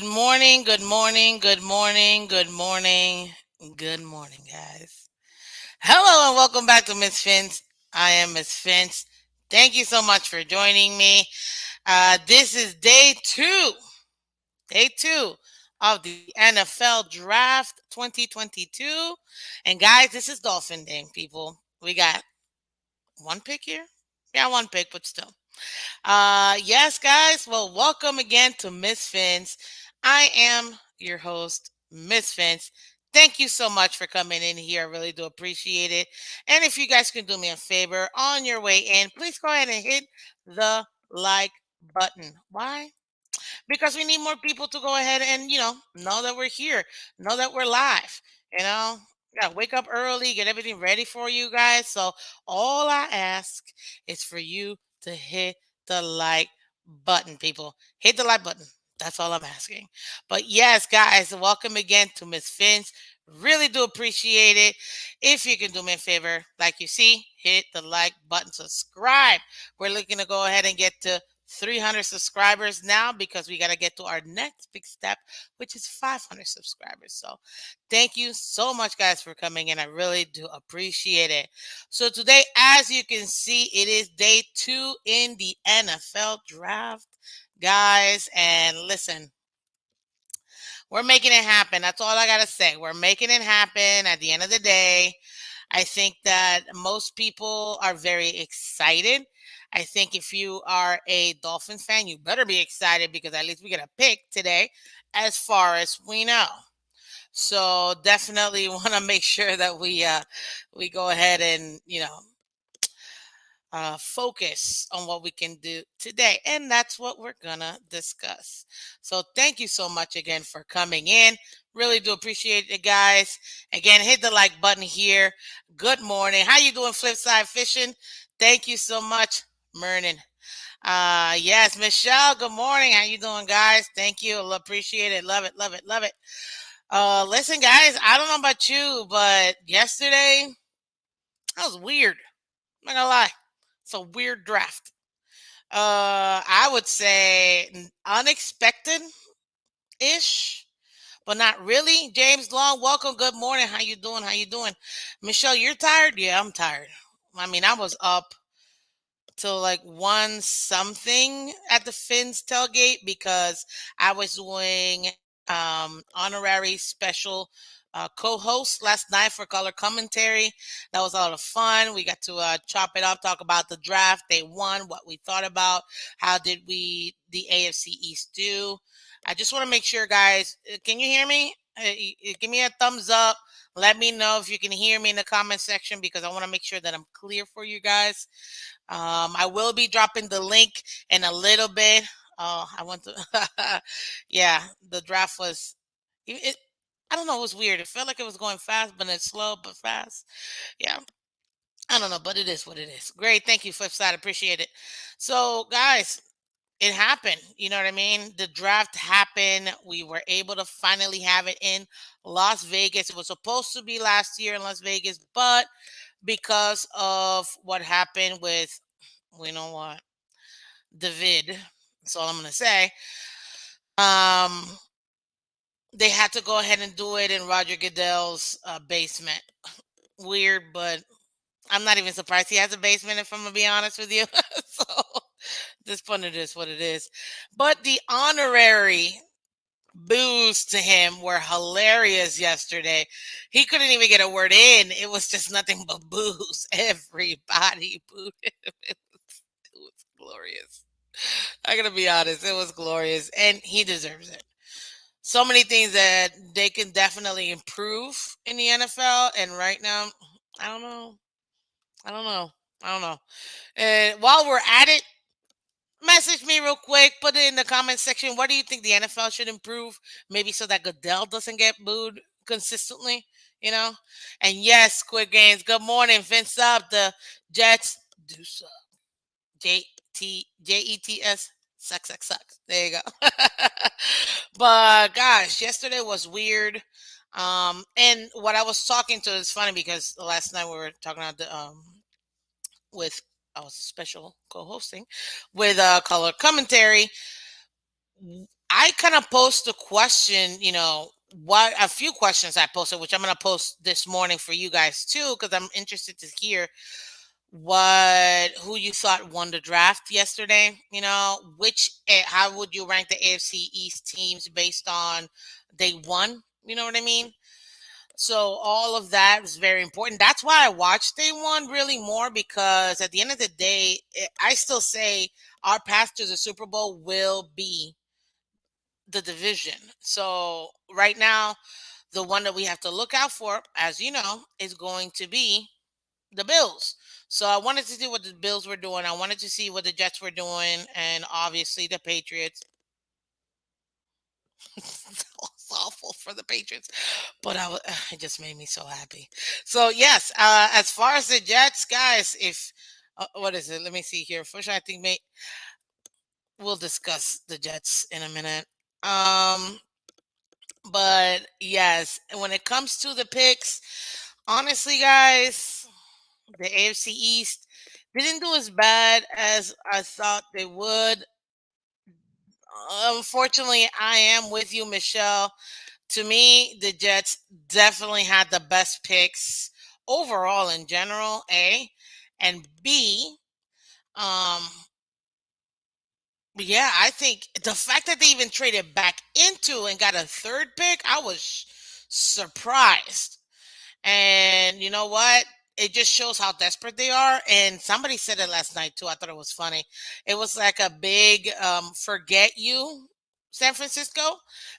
Good morning, good morning, good morning, good morning, good morning, guys. Hello and welcome back to Miss Fins. I am Miss Fins. Thank you so much for joining me. This is day two of the NFL Draft 2022. And guys, this is Dolphin Day, people. We got one pick here. Yeah, one pick, but still. Yes, guys. Well, welcome again to Miss Fins. I am your host, Miss Fins. Thank you so much for coming in here. I really do appreciate it. And if you guys can do me a favor on your way in, please go ahead and hit the like button. Why? Because we need more people to go ahead and know that we're here, know that we're live. Yeah, wake up early, get everything ready for you guys. So all I ask is for you to hit the like button, people. Hit the like button. That's all I'm asking. But yes, guys, welcome again to Miss Fins. Really do appreciate it. If you can do me a favor, like you see, hit the like button, subscribe. We're looking to go ahead and get to 300 subscribers now because we got to get to our next big step, which is 500 subscribers. So thank you so much, guys, for coming in. I really do appreciate it. So today, as you can see, it is day 2 in the NFL draft, guys. And listen, we're making it happen. That's all I got to say. We're making it happen at the end of the day. I think that most people are very excited. I think if you are a Dolphins fan, you better be excited because at least we get a pick today, as far as we know. So definitely want to make sure that we go ahead and focus on what we can do today. And that's what we're going to discuss. So thank you so much again for coming in. Really do appreciate it, guys. Again, hit the like button here. Good morning. How you doing, Flipside Fishing? Thank you so much, Mernon. Yes, Michelle, good morning. How you doing, guys? Thank you. Appreciate it. Love it, love it, love it. Listen, guys, I don't know about you, but yesterday, that was weird. I'm not gonna lie. It's a weird draft. I would say unexpected ish, but not really. James Long, welcome. Good morning. How you doing? How you doing? Michelle, you're tired? Yeah, I'm tired. I mean, I was up till like one something at the Finns tailgate because I was doing honorary special co-host last night for color commentary. That was a lot of fun. We got to chop it up, talk about the draft, day one, what we thought about, how did we the AFC East do. I just want to make sure, guys. Can you hear me? Give me a thumbs up. Let me know if you can hear me in the comment section because I want to make sure that I'm clear for you guys. I will be dropping the link in a little bit. I want to, yeah, the draft was, I don't know, it was weird. It felt like it was going fast, but it's slow, but fast. Yeah, I don't know, but it is what it is. Great. Thank you, Flipside. Appreciate it. So, guys, it happened. You know what I mean? The draft happened. We were able to finally have it in Las Vegas. It was supposed to be last year in Las Vegas, but because of what happened with, we know what, David. That's all I'm gonna say. Um, they had to go ahead and do it in Roger Goodell's basement. Weird, but I'm not even surprised he has a basement. If I'm gonna be honest with you, so this point it is what it is. But the honorary boos to him were hilarious yesterday. He couldn't even get a word in. It was just nothing but boos. Everybody booed him. It was glorious. I gotta be honest, it was glorious, and he deserves it. So many things that they can definitely improve in the NFL, and right now, I don't know. I don't know. I don't know. And while we're at it, message me real quick. Put it in the comment section. What do you think the NFL should improve? Maybe so that Goodell doesn't get booed consistently. You know. And yes, Squid Games. Good morning, Vince. Up the Jets do suck. Jets sucks. There you go. But gosh, yesterday was weird. And what I was talking to is funny because last night we were talking about the with I was special co-hosting with color commentary. I kind of posed a question, what a few questions I posted, which I'm going to post this morning for you guys too, because I'm interested to hear who you thought won the draft yesterday. How would you rank the AFC East teams based on they won? You know what I mean? So all of that is very important. That's why I watched Day One really more, because at the end of the day, I still say our path to the Super Bowl will be the division. So right now, the one that we have to look out for, as you know, is going to be the Bills. So I wanted to see what the Bills were doing. I wanted to see what the Jets were doing, and obviously the Patriots. It's awful for the Patriots, but it just made me so happy. So yes, as far as the Jets, guys, if what is it? Let me see here. First, I think we'll discuss the Jets in a minute. But yes, when it comes to the picks, honestly, guys, the AFC East didn't do as bad as I thought they would. Unfortunately, I am with you, Michelle. To me, the Jets definitely had the best picks overall in general, A. And B, um, yeah, I think the fact that they even traded back into and got a third pick, I was surprised. And you know what? It just shows how desperate they are. And somebody said it last night too. I thought it was funny. It was like a big forget you, San Francisco,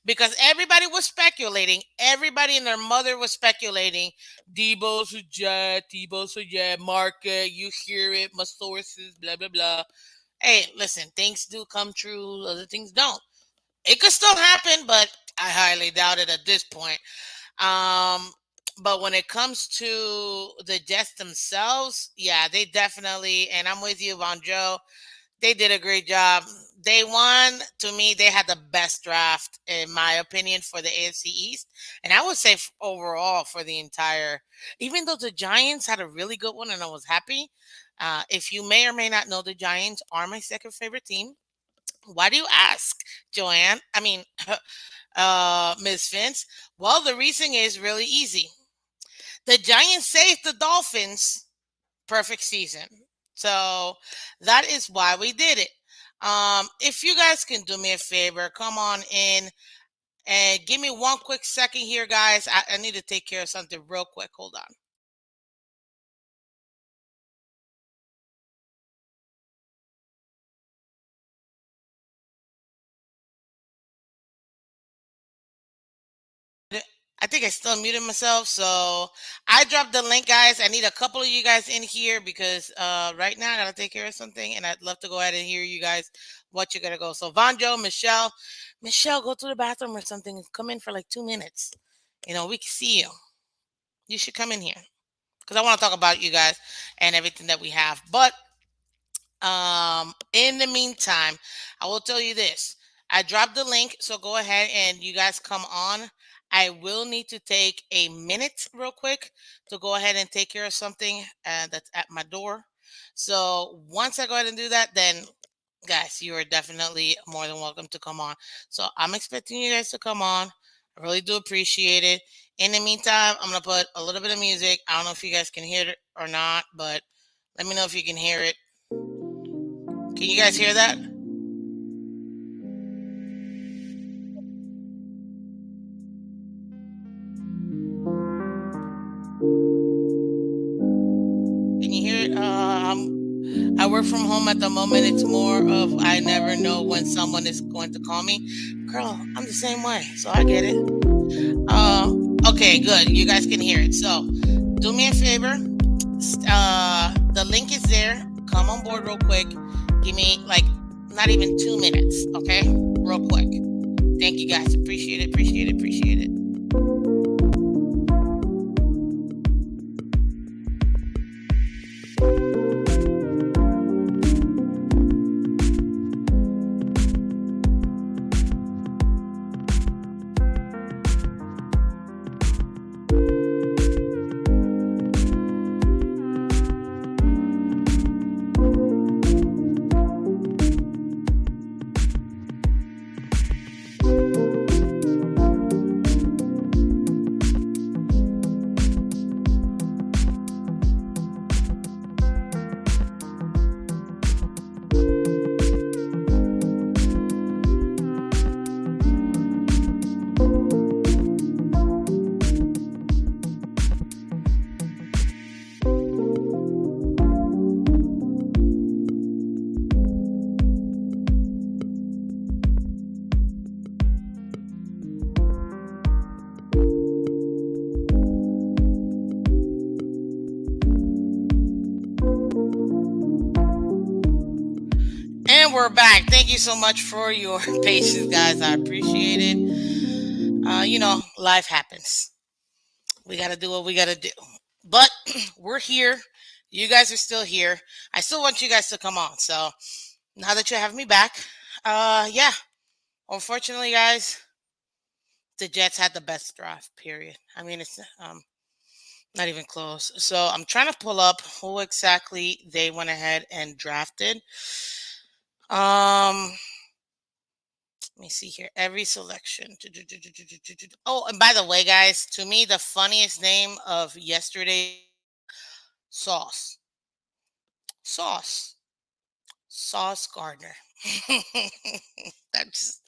because everybody was speculating. Everybody and their mother was speculating. Debo's a jet, Debo's a jet, market. You hear it, my sources, blah, blah, blah. Hey, listen, things do come true, other things don't. It could still happen, but I highly doubt it at this point. Um, but when it comes to the Jets themselves, yeah, they definitely, and I'm with you, Von Joe. They did a great job. They won. To me, they had the best draft, in my opinion, for the AFC East. And I would say overall for the entire, even though the Giants had a really good one and I was happy. If you may or may not know, the Giants are my second favorite team. Why do you ask, Joanne? I mean, Ms. Vince? Well, the reason is really easy. The Giants saved the Dolphins' perfect season. So that is why we did it. If you guys can do me a favor, come on in and give me one quick second here, guys. I need to take care of something real quick. Hold on. I think I still muted myself. So I dropped the link, guys. I need a couple of you guys in here because right now I gotta take care of something, and I'd love to go ahead and hear you guys what you're gonna go. So Vonjo, Michelle, go to the bathroom or something. Come in for like 2 minutes. We can see you. You should come in here because I want to talk about you guys and everything that we have. But in the meantime, I will tell you this. I dropped the link, so go ahead and you guys come on. I will need to take a minute real quick to go ahead and take care of something that's at my door. So once I go ahead and do that, then guys, you are definitely more than welcome to come on. So I'm expecting you guys to come on. I really do appreciate it. In the meantime, I'm gonna put a little bit of music. I don't know if you guys can hear it or not, but let me know if you can hear it. Can you guys hear that? Can you hear it? I work from home at the moment. It's more of I never know when someone is going to call me. Girl, I'm the same way, so I get it. Okay, good. You guys can hear it. So do me a favor. The link is there. Come on board real quick. Give me like not even 2 minutes, okay? Real quick. Thank you guys. Appreciate it, appreciate it, appreciate it. we're back. Thank you so much for your patience, guys. I appreciate it. Life happens. We got to do what we got to do. But we're here. You guys are still here. I still want you guys to come on. So now that you have me back, yeah. Unfortunately, guys, the Jets had the best draft. Period. I mean, it's not even close. So I'm trying to pull up who exactly they went ahead and drafted. Um, Let me see here. Every selection. Oh, and by the way, guys, to me, the funniest name of yesterday's Sauce. Sauce. Sauce Gardner. That's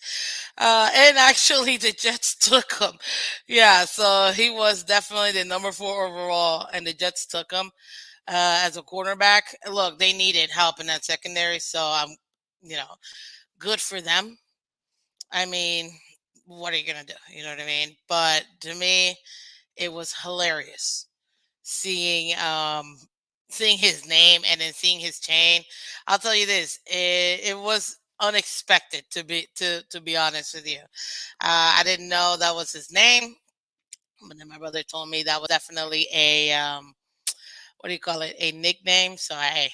and actually the Jets took him. Yeah, so he was definitely the number 4 overall, and the Jets took him as a quarterback. Look, they needed help in that secondary, so I'm, you know, good for them. I mean, what are you gonna do? You know what I mean? But to me, it was hilarious seeing seeing his name and then seeing his chain. I'll tell you this, it was unexpected to be honest with you. I didn't know that was his name, but then my brother told me that was definitely a what do you call it? A nickname. So hey,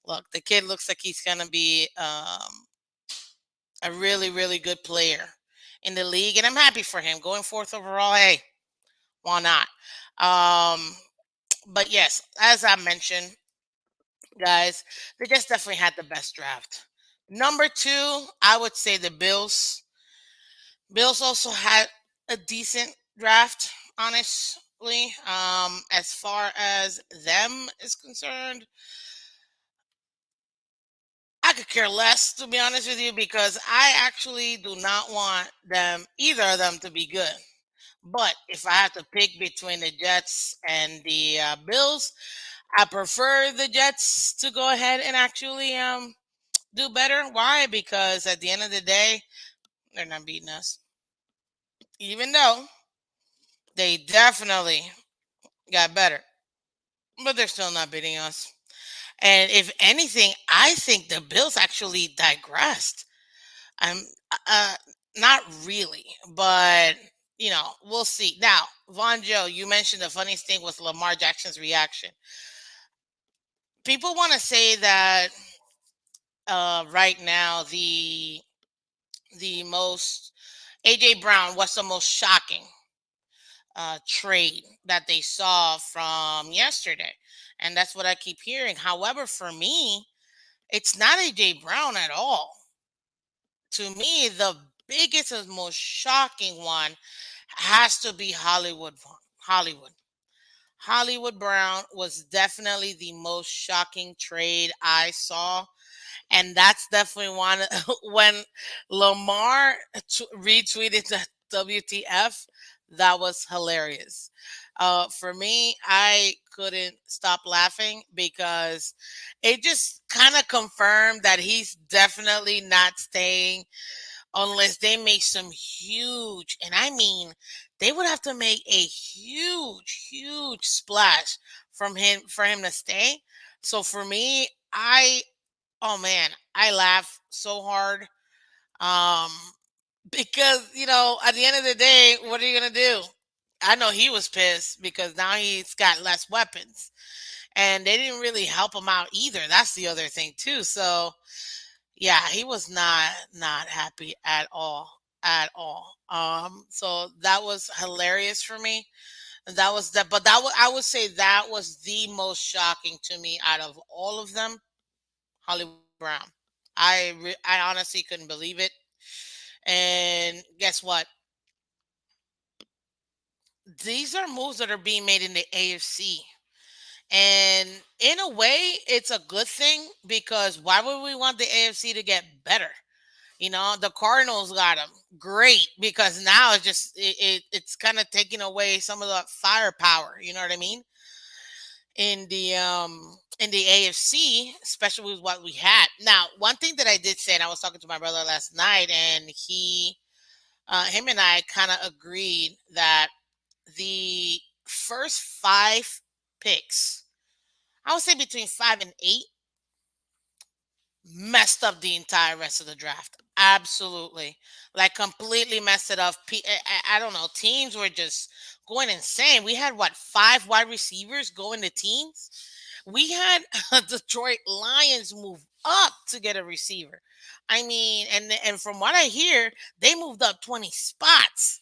look, the kid looks like he's gonna be a really good player in the league, and I'm happy for him going 4th overall. Hey, why not? Um, but yes, as I mentioned, guys, they just definitely had the best draft. Number 2, I would say the Bills. Bills also had a decent draft, honestly. As far as them is concerned, I could care less, to be honest with you, because I actually do not want them, either of them, to be good. But if I have to pick between the Jets and the Bills, I prefer the Jets to go ahead and actually do better. Why? Because at the end of the day, they're not beating us. Even though they definitely got better, but they're still not beating us. And if anything, I think the Bills actually digressed. I'm uh, not really, but we'll see. Now, Von Joe, you mentioned the funniest thing was Lamar Jackson's reaction. People want to say that right now the most AJ Brown was the most shocking trade that they saw from yesterday, and that's what I keep hearing. However, for me, it's not AJ Brown at all. To me, the biggest and most shocking one has to be Hollywood. Hollywood Brown was definitely the most shocking trade I saw. And that's definitely one when Lamar retweeted the WTF, that was hilarious. For me, I couldn't stop laughing because it just kind of confirmed that he's definitely not staying unless they make some huge, and I mean, they would have to make a huge splash from him for him to stay. So for me, oh man, I laugh so hard. Um, because at the end of the day, what are you gonna do? I know he was pissed because now he's got less weapons, and they didn't really help him out either. That's the other thing too. So yeah, he was not happy at all. So that was hilarious for me. That was that, but I would say that was the most shocking to me out of all of them. Hollywood Brown. I honestly couldn't believe it. And guess what? These are moves that are being made in the AFC. And in a way, it's a good thing because why would we want the AFC to get better? The Cardinals got him. Great, because now it's kind of taking away some of the firepower. You know what I mean? In the AFC, especially with what we had. Now, one thing that I did say, and I was talking to my brother last night, and him and I kind of agreed that the first 5 picks, I would say between 5 and 8, messed up the entire rest of the draft. Absolutely. Like completely messed it up. I don't know. Teams were just going insane. We had what, five wide receivers going to teams? We had Detroit Lions move up to get a receiver. I mean, and from what I hear, they moved up 20 spots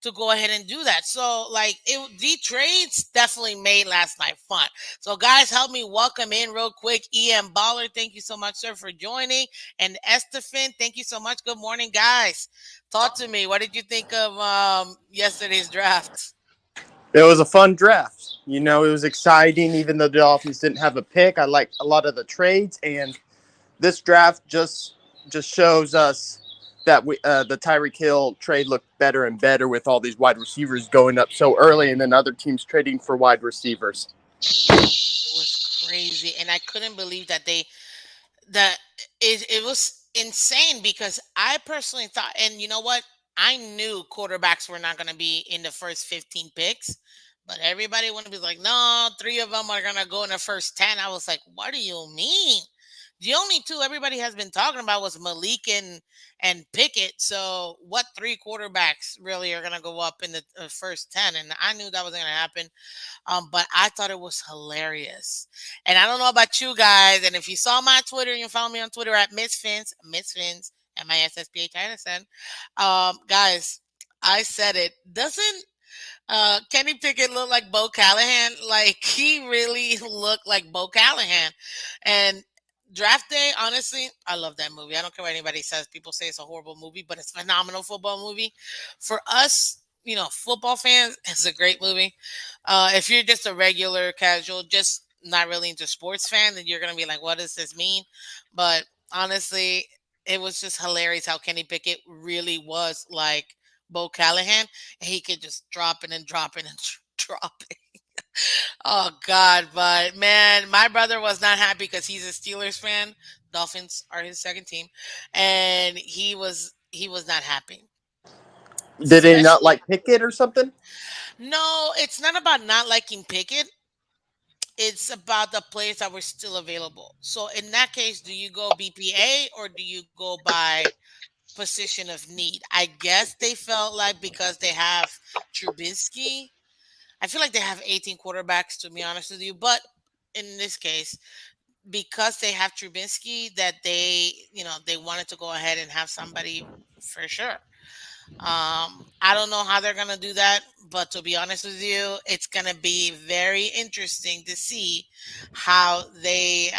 to go ahead and do that. So like the trades definitely made last night fun. So guys, help me welcome in real quick EM Baller. Thank you so much, sir, for joining. And Estefan, thank you so much. Good morning, guys. Talk to me. What did you think of yesterday's draft? It was a fun draft. You know, it was exciting, even though the Dolphins didn't have a pick. I liked a lot of the trades, and this draft just shows us that the Tyreek Hill trade looked better and better with all these wide receivers going up so early, and then other teams trading for wide receivers. It was crazy, and I couldn't believe that that it was insane because I personally thought, and you know what, I knew quarterbacks were not going to be in the first 15 picks, but everybody wanted to be like, no, three of them are going to go in the first 10. I was like, what do you mean? The only two everybody has been talking about was Malik and Pickett. So what three quarterbacks really are going to go up in the first 10? And I knew that was going to happen. But I thought it was hilarious. And I don't know about you guys. And if you saw my Twitter, you follow me on Twitter at Miss Fins, MISSPHINSN. Guys, I said it. Doesn't Kenny Pickett look like Bo Callahan? Like he really looked like Bo Callahan. And Draft Day, honestly, I love that movie. I don't care what anybody says. People say it's a horrible movie, but it's a phenomenal football movie. For us, football fans, it's a great movie. If you're just a regular casual, just not really into sports fan, then you're gonna be like, "What does this mean?" But honestly, it was just hilarious how Kenny Pickett really was like Bo Callahan, and he could just drop it and drop it and drop it. Oh God, but man, my brother was not happy because he's a Steelers fan. Dolphins are his second team, and he was not happy, Did they not especially. like Pickett or something? No, it's not about not liking Pickett. It's about the players that were still available. So in that case, do you go BPA or do you go by position of need? I guess they felt like because they have Trubisky, I feel like they have 18 quarterbacks to be honest with you. But in this case, because they have Trubisky, that they wanted to go ahead and have somebody for sure. I don't know how they're gonna do that, but to be honest with you, it's gonna be very interesting to see how they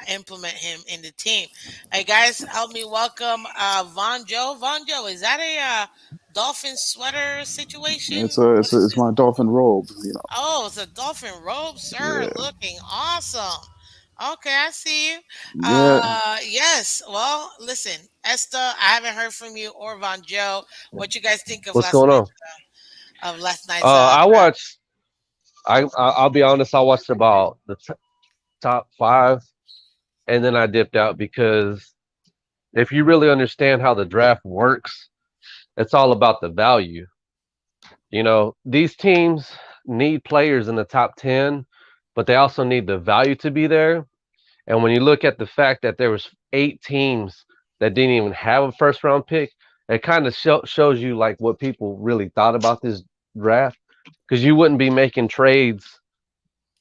implement him in the team. Hey guys, help me welcome Von Joe. Von Joe, is that a dolphin sweater situation? What is It's it? my dolphin robe. You know. Oh, it's a dolphin robe, sir. Yeah. Looking awesome. Okay, I see you. Yeah. Yes. Well, listen, Esther, I haven't heard from you or Von Joe. What you guys think of What's going on? last night's I draft? watched. I'll be honest. I watched about the top five, and then I dipped out because if you really understand how the draft works, it's all about the value. These teams need players in the top 10, but they also need the value to be there. And when you look at the fact that there was 8 teams that didn't even have a first round pick, it kind of shows you like what people really thought about this draft, because you wouldn't be making trades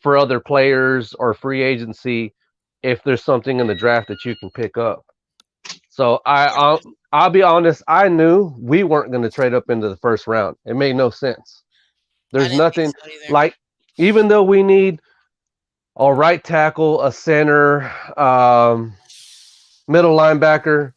for other players or free agency if there's something in the draft that you can pick up. So I'll be honest, I knew we weren't going to trade up into the first round. It made no sense. I There's didn't think nothing so either. like, even though we need a right tackle, a center, middle linebacker,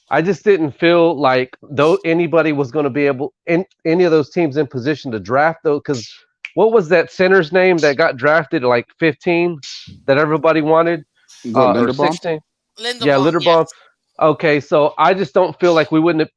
I just didn't feel like though anybody was going to be able in any of those teams in position to draft though. Because what was that center's name that got drafted at like 15 that everybody wanted, What or Linderbaum? 16? Yeah, Linderbaum, Litterbomb. yes. Okay, so I just don't feel like we wouldn't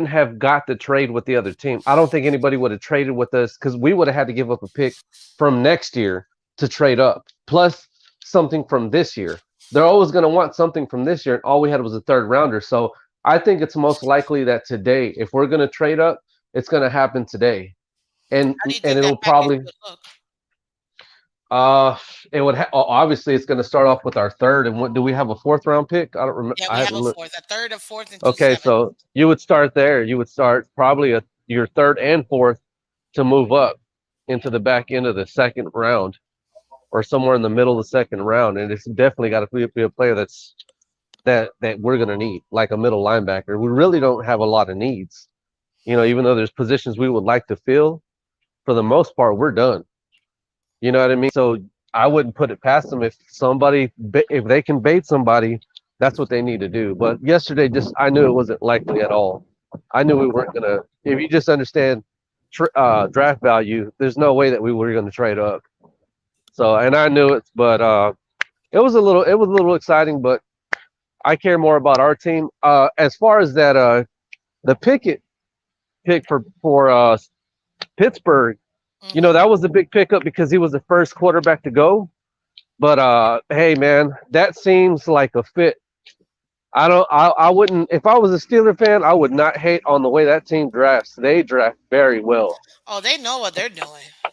have got the trade with the other team. I don't think anybody would have traded with us because we would have had to give up a pick from next year to trade up, plus something from this year. They're always going to want something from this year, and all we had was a third rounder. So I think it's most likely that today, if we're going to trade up, it's going to happen today, and How do you and think that it'll package probably. would look? Uh, it would obviously it's going to start off with our third. And what do we have a fourth round pick? I don't remember. Yeah, I we have haven't a looked. fourth, a third, a fourth, and two Okay, seventh. so you would start there. You would start probably your third and fourth to move up into the back end of the second round or somewhere in the middle of the second round. And it's definitely got to be a player that we're going to need, like a middle linebacker. We really don't have a lot of needs. Even though there's positions we would like to fill, for the most part, we're done. You know what I mean? So I wouldn't put it past them if they can bait somebody, that's what they need to do. But yesterday, just I knew it wasn't likely at all. I knew we weren't gonna. If you just understand draft value, there's no way that we were gonna trade up. So, and I knew it, but it was a little exciting. But I care more about our team. As far as that, the Pickett pick for Pittsburgh, Hmm. that was a big pickup because he was the first quarterback to go. But hey man, that seems like a fit. I wouldn't if I was a Steeler fan, I would not hate on the way that team drafts. They draft very well. Oh, they know what they're doing. What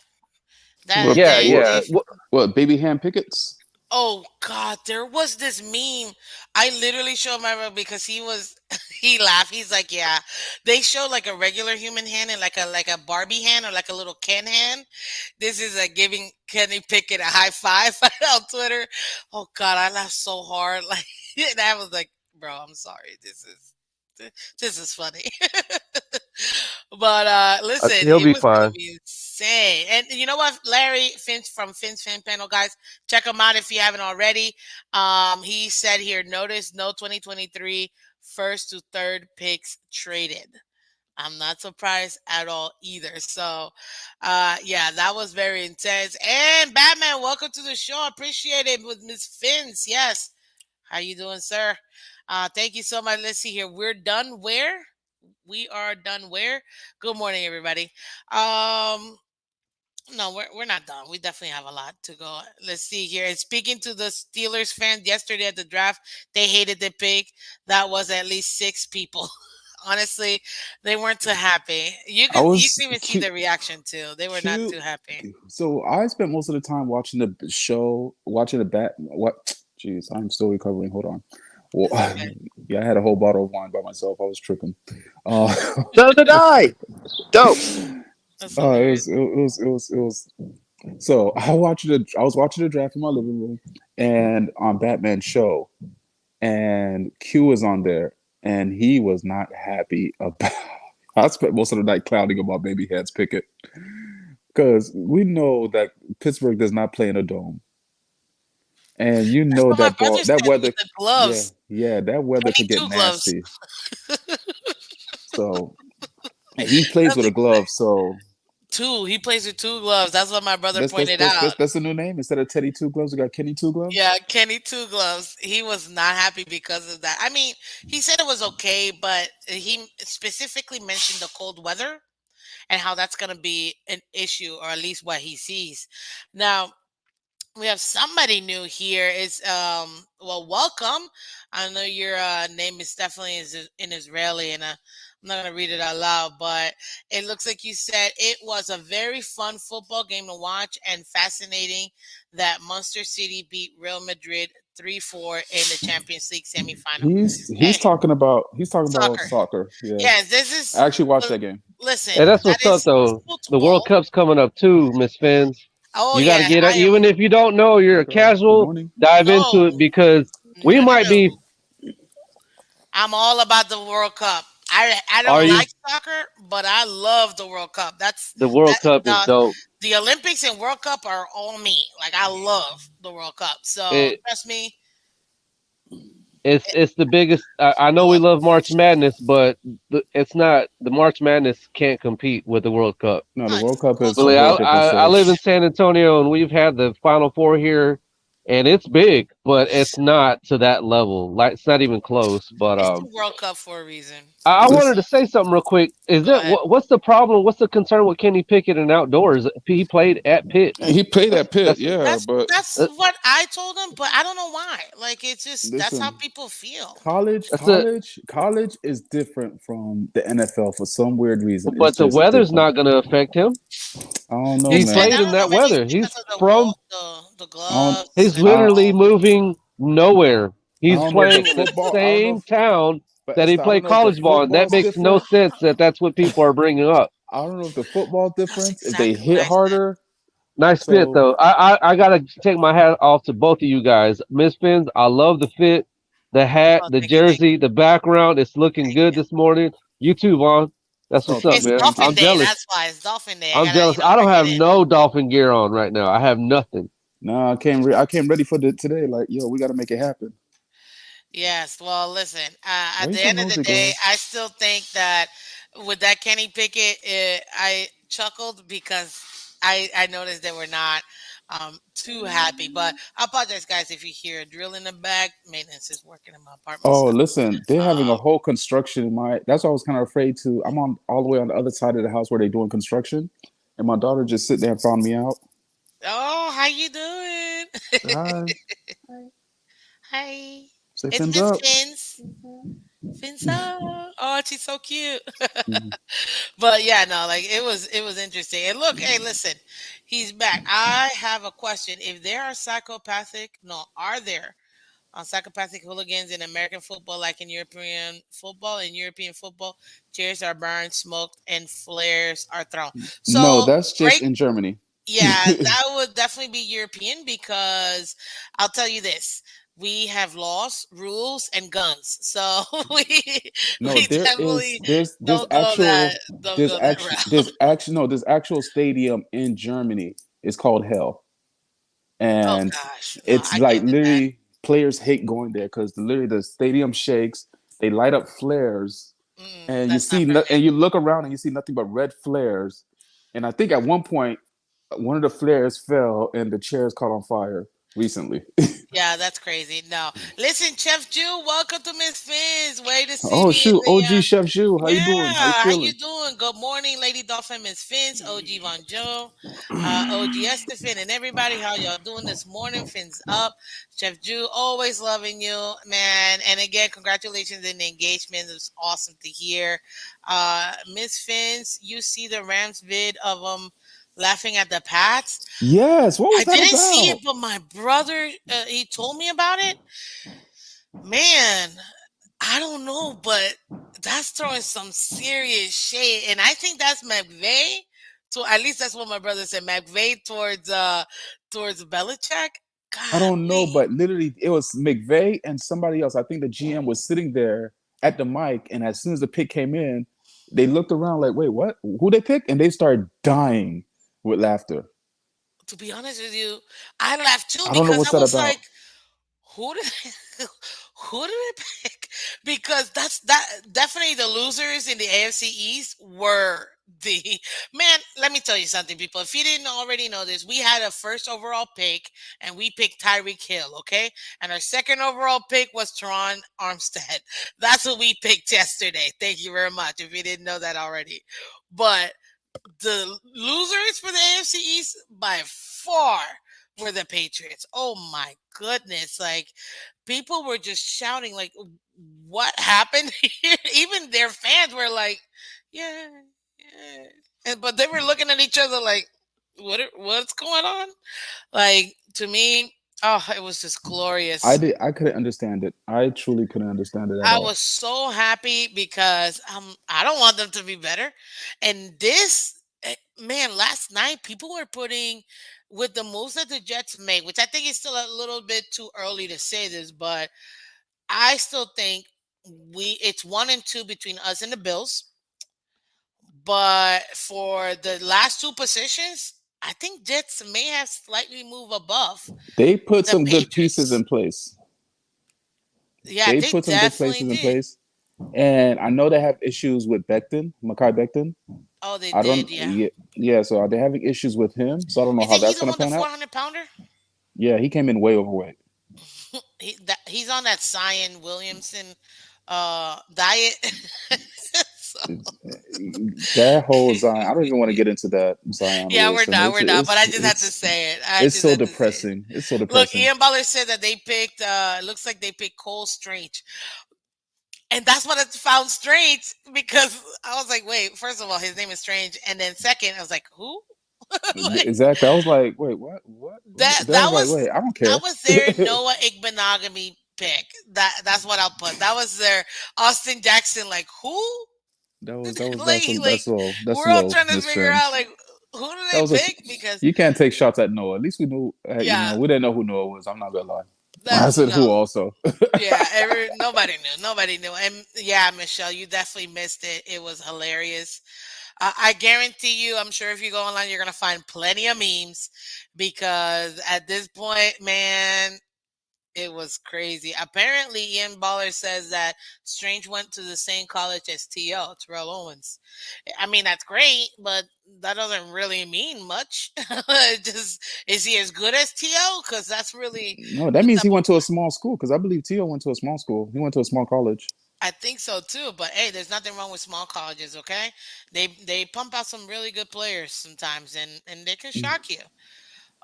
That Yeah, what yeah. they what baby hand pickets? Oh God, there was this meme. I literally showed my brother because he laughed. He's like, yeah. They show like a regular human hand and like a Barbie hand or like a little Ken hand. This is like giving Kenny Pickett a high five on Twitter. Oh God, I laughed so hard. Like and I was like, bro, I'm sorry. This is funny. But listen, He'll it be was gonna fine. be insane. And you know what, Larry Finch from Finch Fan Panel, guys, check him out if you haven't already. He said here, notice no 2023 first to third picks traded. I'm not surprised at all either. So, yeah, that was very intense. And Batman, welcome to the show. Appreciate it with Miss Finns. Yes, how you doing, sir? Thank you so much. Let's see here. We're done where? We are done where? Good morning, everybody. Um, no, we're not done. We definitely have a lot to go. Let's see here. And speaking to the Steelers fans yesterday at the draft, they hated the pick. That was at least six people. Honestly, they weren't too happy. You I could you was can even see cute. the reaction too. They were not Cute. too happy. So I spent most of the time watching the show, watching the bat. What? Jeez, I'm still recovering. Hold on. Well, It's okay. yeah, I had a whole bottle of wine by myself. I was tripping. Uh, So did I. Dope. That's it hilarious. was So I was watching the draft in my living room, and on Batman show, and Q was on there, and he was not happy about. I spent most of the night clowning about Baby Heads Pickett because we know that Pittsburgh does not play in a dome, and you That's know what my that brother ball, that said weather, with the yeah, gloves. yeah, that weather could get 22 gloves. nasty. So and he plays That's with a glove, exact so two. He plays with two gloves. That's what my brother that's that's pointed that's out. that's, that's the new name instead of Teddy Two Gloves. We got Kenny Two Gloves. Yeah, Kenny Two Gloves. He was not happy because of that. I mean, he said it was okay, but he specifically mentioned the cold weather and how that's going to be an issue, or at least what he sees. Now, we have somebody new here. Is well, welcome. I know your name is definitely in Israeli, and I'm not gonna read it out loud, but it looks like you said it was a very fun football game to watch and fascinating that Munster City beat Real Madrid 3-4 in the Champions League semifinal. He's Hey, talking about soccer. soccer. Yeah, Yes, this I is. actually watched uh, that game. Listen, And that's that what's up is though. The World football. Cup's coming up too, Miss Fins. Oh You got to yeah, get I up, am. even if you don't know, you're Hi, a girl. Good casual. morning. Dive into it No, because we no, no, might be. no. I'm all about the World Cup. I Are don't you? like soccer, but I love the World Cup. The That World Cup is the dope. the Olympics and World Cup are all me. Like I love the World Cup. So It, trust me, it's the biggest. I I know we love love March Madness, but it's not. The March Madness can't compete with the World Cup. No, the it. World Cup is Close a Really, enough. whole I, different I I show. live in San Antonio and we've had the Final Four here, and it's big, but it's not to that level. Like it's not even close. But It's the World Cup for a reason. I This wanted to say something real quick. Is Go it ahead. what's the problem? What's the concern with Kenny Pickett and outdoors? He played at Pitt. he played at Pitt, That's yeah, That's but that's uh, what I told him, but I don't know why. Like it's just that's how listen, people feel. college, that's a. college, college is different from the NFL for some weird reason. It's But the just weather's different. not going to affect him. I don't know, They He said man. played I in don't know, that maybe it's weather. because He's of the from. wall, the I don't. gloves He's and I, literally all. moving nowhere. I He's don't know if the playing in the football. I don't know same if, town but that he Esther, I don't played know if the college ball in. That football's makes no different. sense. That's what people are bringing up. I don't know if the football That's difference. If they exactly what hit I said. harder. Nice fit So, though. I gotta take my hat off to both of you guys. Miss Fins, I love the fit, the hat, Oh, the thank you, thank jersey, the background. It's you, looking thank good you. this morning. You too, Vaughn. That's oh, what's up, thank It's you, man. thank Dolphin I'm you. Day. jealous. That's why it's Dolphin Day. I I'm gotta, jealous. I don't bring it have in. no dolphin gear on right now. I have nothing. No, I came ready for today. Like, yo, we got to make it happen. Yes. Well, listen. Why At you the so end of the nosy, day, girl? I still think that with that Kenny Pickett, I chuckled because I noticed they were not too happy. But I apologize, guys, if you hear a drill in the back. Maintenance is working in my apartment, Oh, so listen, they're having a um, whole construction in my. That's why I was kind of afraid to. I'm on all the way on the other side of the house where they're doing construction, and my daughter just sit there and found me out. oh, how you doing? Say hi. Hi, Say it's fins Miss up. Fins. Fins up. Oh, she's so cute. Mhm. But yeah, no, like it was interesting. And look, hey, listen, he's back. I have a question. If there are psychopathic, no, are there psychopathic hooligans in American football, like in European football? In European football, chairs are burned, smoked, and flares are thrown. No, So that's just break. in Germany. Yeah, that would definitely be European because I'll tell you this. We have laws, rules, and guns. So No, we there is definitely there's that actual don't go that route. there's actual stadium in Germany. It's called Hell, Oh and gosh, no, it's I like can't do that. literally players hate going there because literally the stadium shakes. They light up flares, and you That's not see for me. and you look around and you see nothing but red flares. And I think at one point one of the flares fell and the chairs caught on fire recently. Yeah, that's crazy. No, listen, Chef Jew, welcome to Miss Finn's Way to Oh City in shoot, the OG Chef Shu, how you Yeah, doing? How you how you feeling? doing? Good morning, Lady Dolphin, Miss Finch, OG Von Joe, OG Estefan, and everybody. How y'all doing this morning? Fins up, Chef Jew, always loving you, man. And again, congratulations in the engagement. It was awesome to hear. Miss Fins, you see the Rams vid of laughing at the Pats. Yes, what I was that didn't see it, about? but my brother, he told me about it. Man, I don't know, but that's throwing some serious shade, and I think that's McVay. So at least that's what my brother said. McVay towards Belichick. I don't know, Golly, but literally it was McVay and somebody else. I think the GM was sitting there at the mic, and as soon as the pick came in, they looked around like, "Wait, what? Who they pick?" And they started dying with laughter. to be honest with you, I laughed too I don't know because what's I that was about. like, who did who did it pick? Because that definitely the losers in the AFC East were the man. Let me tell you something, people. If you didn't already know this, we had a first overall pick and we picked Tyreek Hill, okay? And our second overall pick was Teron Armstead. That's what we picked yesterday. Thank you very much. If you didn't know that already, but the losers for the AFC East by far were the Patriots. Oh my goodness. Like people were just shouting like what happened here? Even their fans were like, yeah, yeah. And but they were looking at each other like what's going on? Like to me, oh, it was just glorious. I couldn't understand it. I truly couldn't understand it at I all. was so happy because I don't want them to be better. And this man, last night people were putting with the moves that the Jets made, which I think is still a little bit too early to say this, but I still think we it's 1 and 2 between us and the Bills. But for the last two positions, I think Jets may have slightly moved above They put the some good pieces Patriots. in place. Yeah, They they put some good definitely places in did. place. And I know they have issues with Becton, Makai Becton. Oh, they I don't, did, yeah. yeah, yeah. So are they having issues with him? So I don't know how Isn't he that's the going to one, the pan out. 400 pounder? Yeah, he came in way overweight. He's on that Zion Williamson diet. So That whole Zion, I don't even want to get into that Zion yeah, Wilson. we're not. But I just had to say it. I It's just so had to say it. depressing. It's so Look, depressing. Ian Butler said that they picked. It looks like they picked Cole Strange, and that's what I found strange because I was like, wait. First of all, his name is Strange, and then second, I was like, who? Like, Exactly. I was like, wait, what? What? that Then I that was like, was wait, I don't that care. was their Noah Igbenogamy pick. That's what I'll put. That was their Austin Jackson. Like who? Like that's a we're all little trying to figure out misfriends. like who do That they was a pick because you can't take shots at Noah. At least we knew, yeah, we didn't know who Noah was. I'm not gonna lie. that I said no. who also. Yeah, nobody knew, and yeah, Michelle, you definitely missed it. It was hilarious. I guarantee you, I'm sure if you go online, you're gonna find plenty of memes because at this point, man, it was crazy. Apparently, Ian Baller says that Strange went to the same college as T.O., Terrell Owens. I mean, that's great, but that doesn't really mean much. Just is he as good as T.O.? Because that's really No, that what means type he of went to a small school because I believe Tio went to a small school. He went to a small college. I think so too, but hey, there's nothing wrong with small colleges, okay? They pump out some really good players sometimes and they can shock you.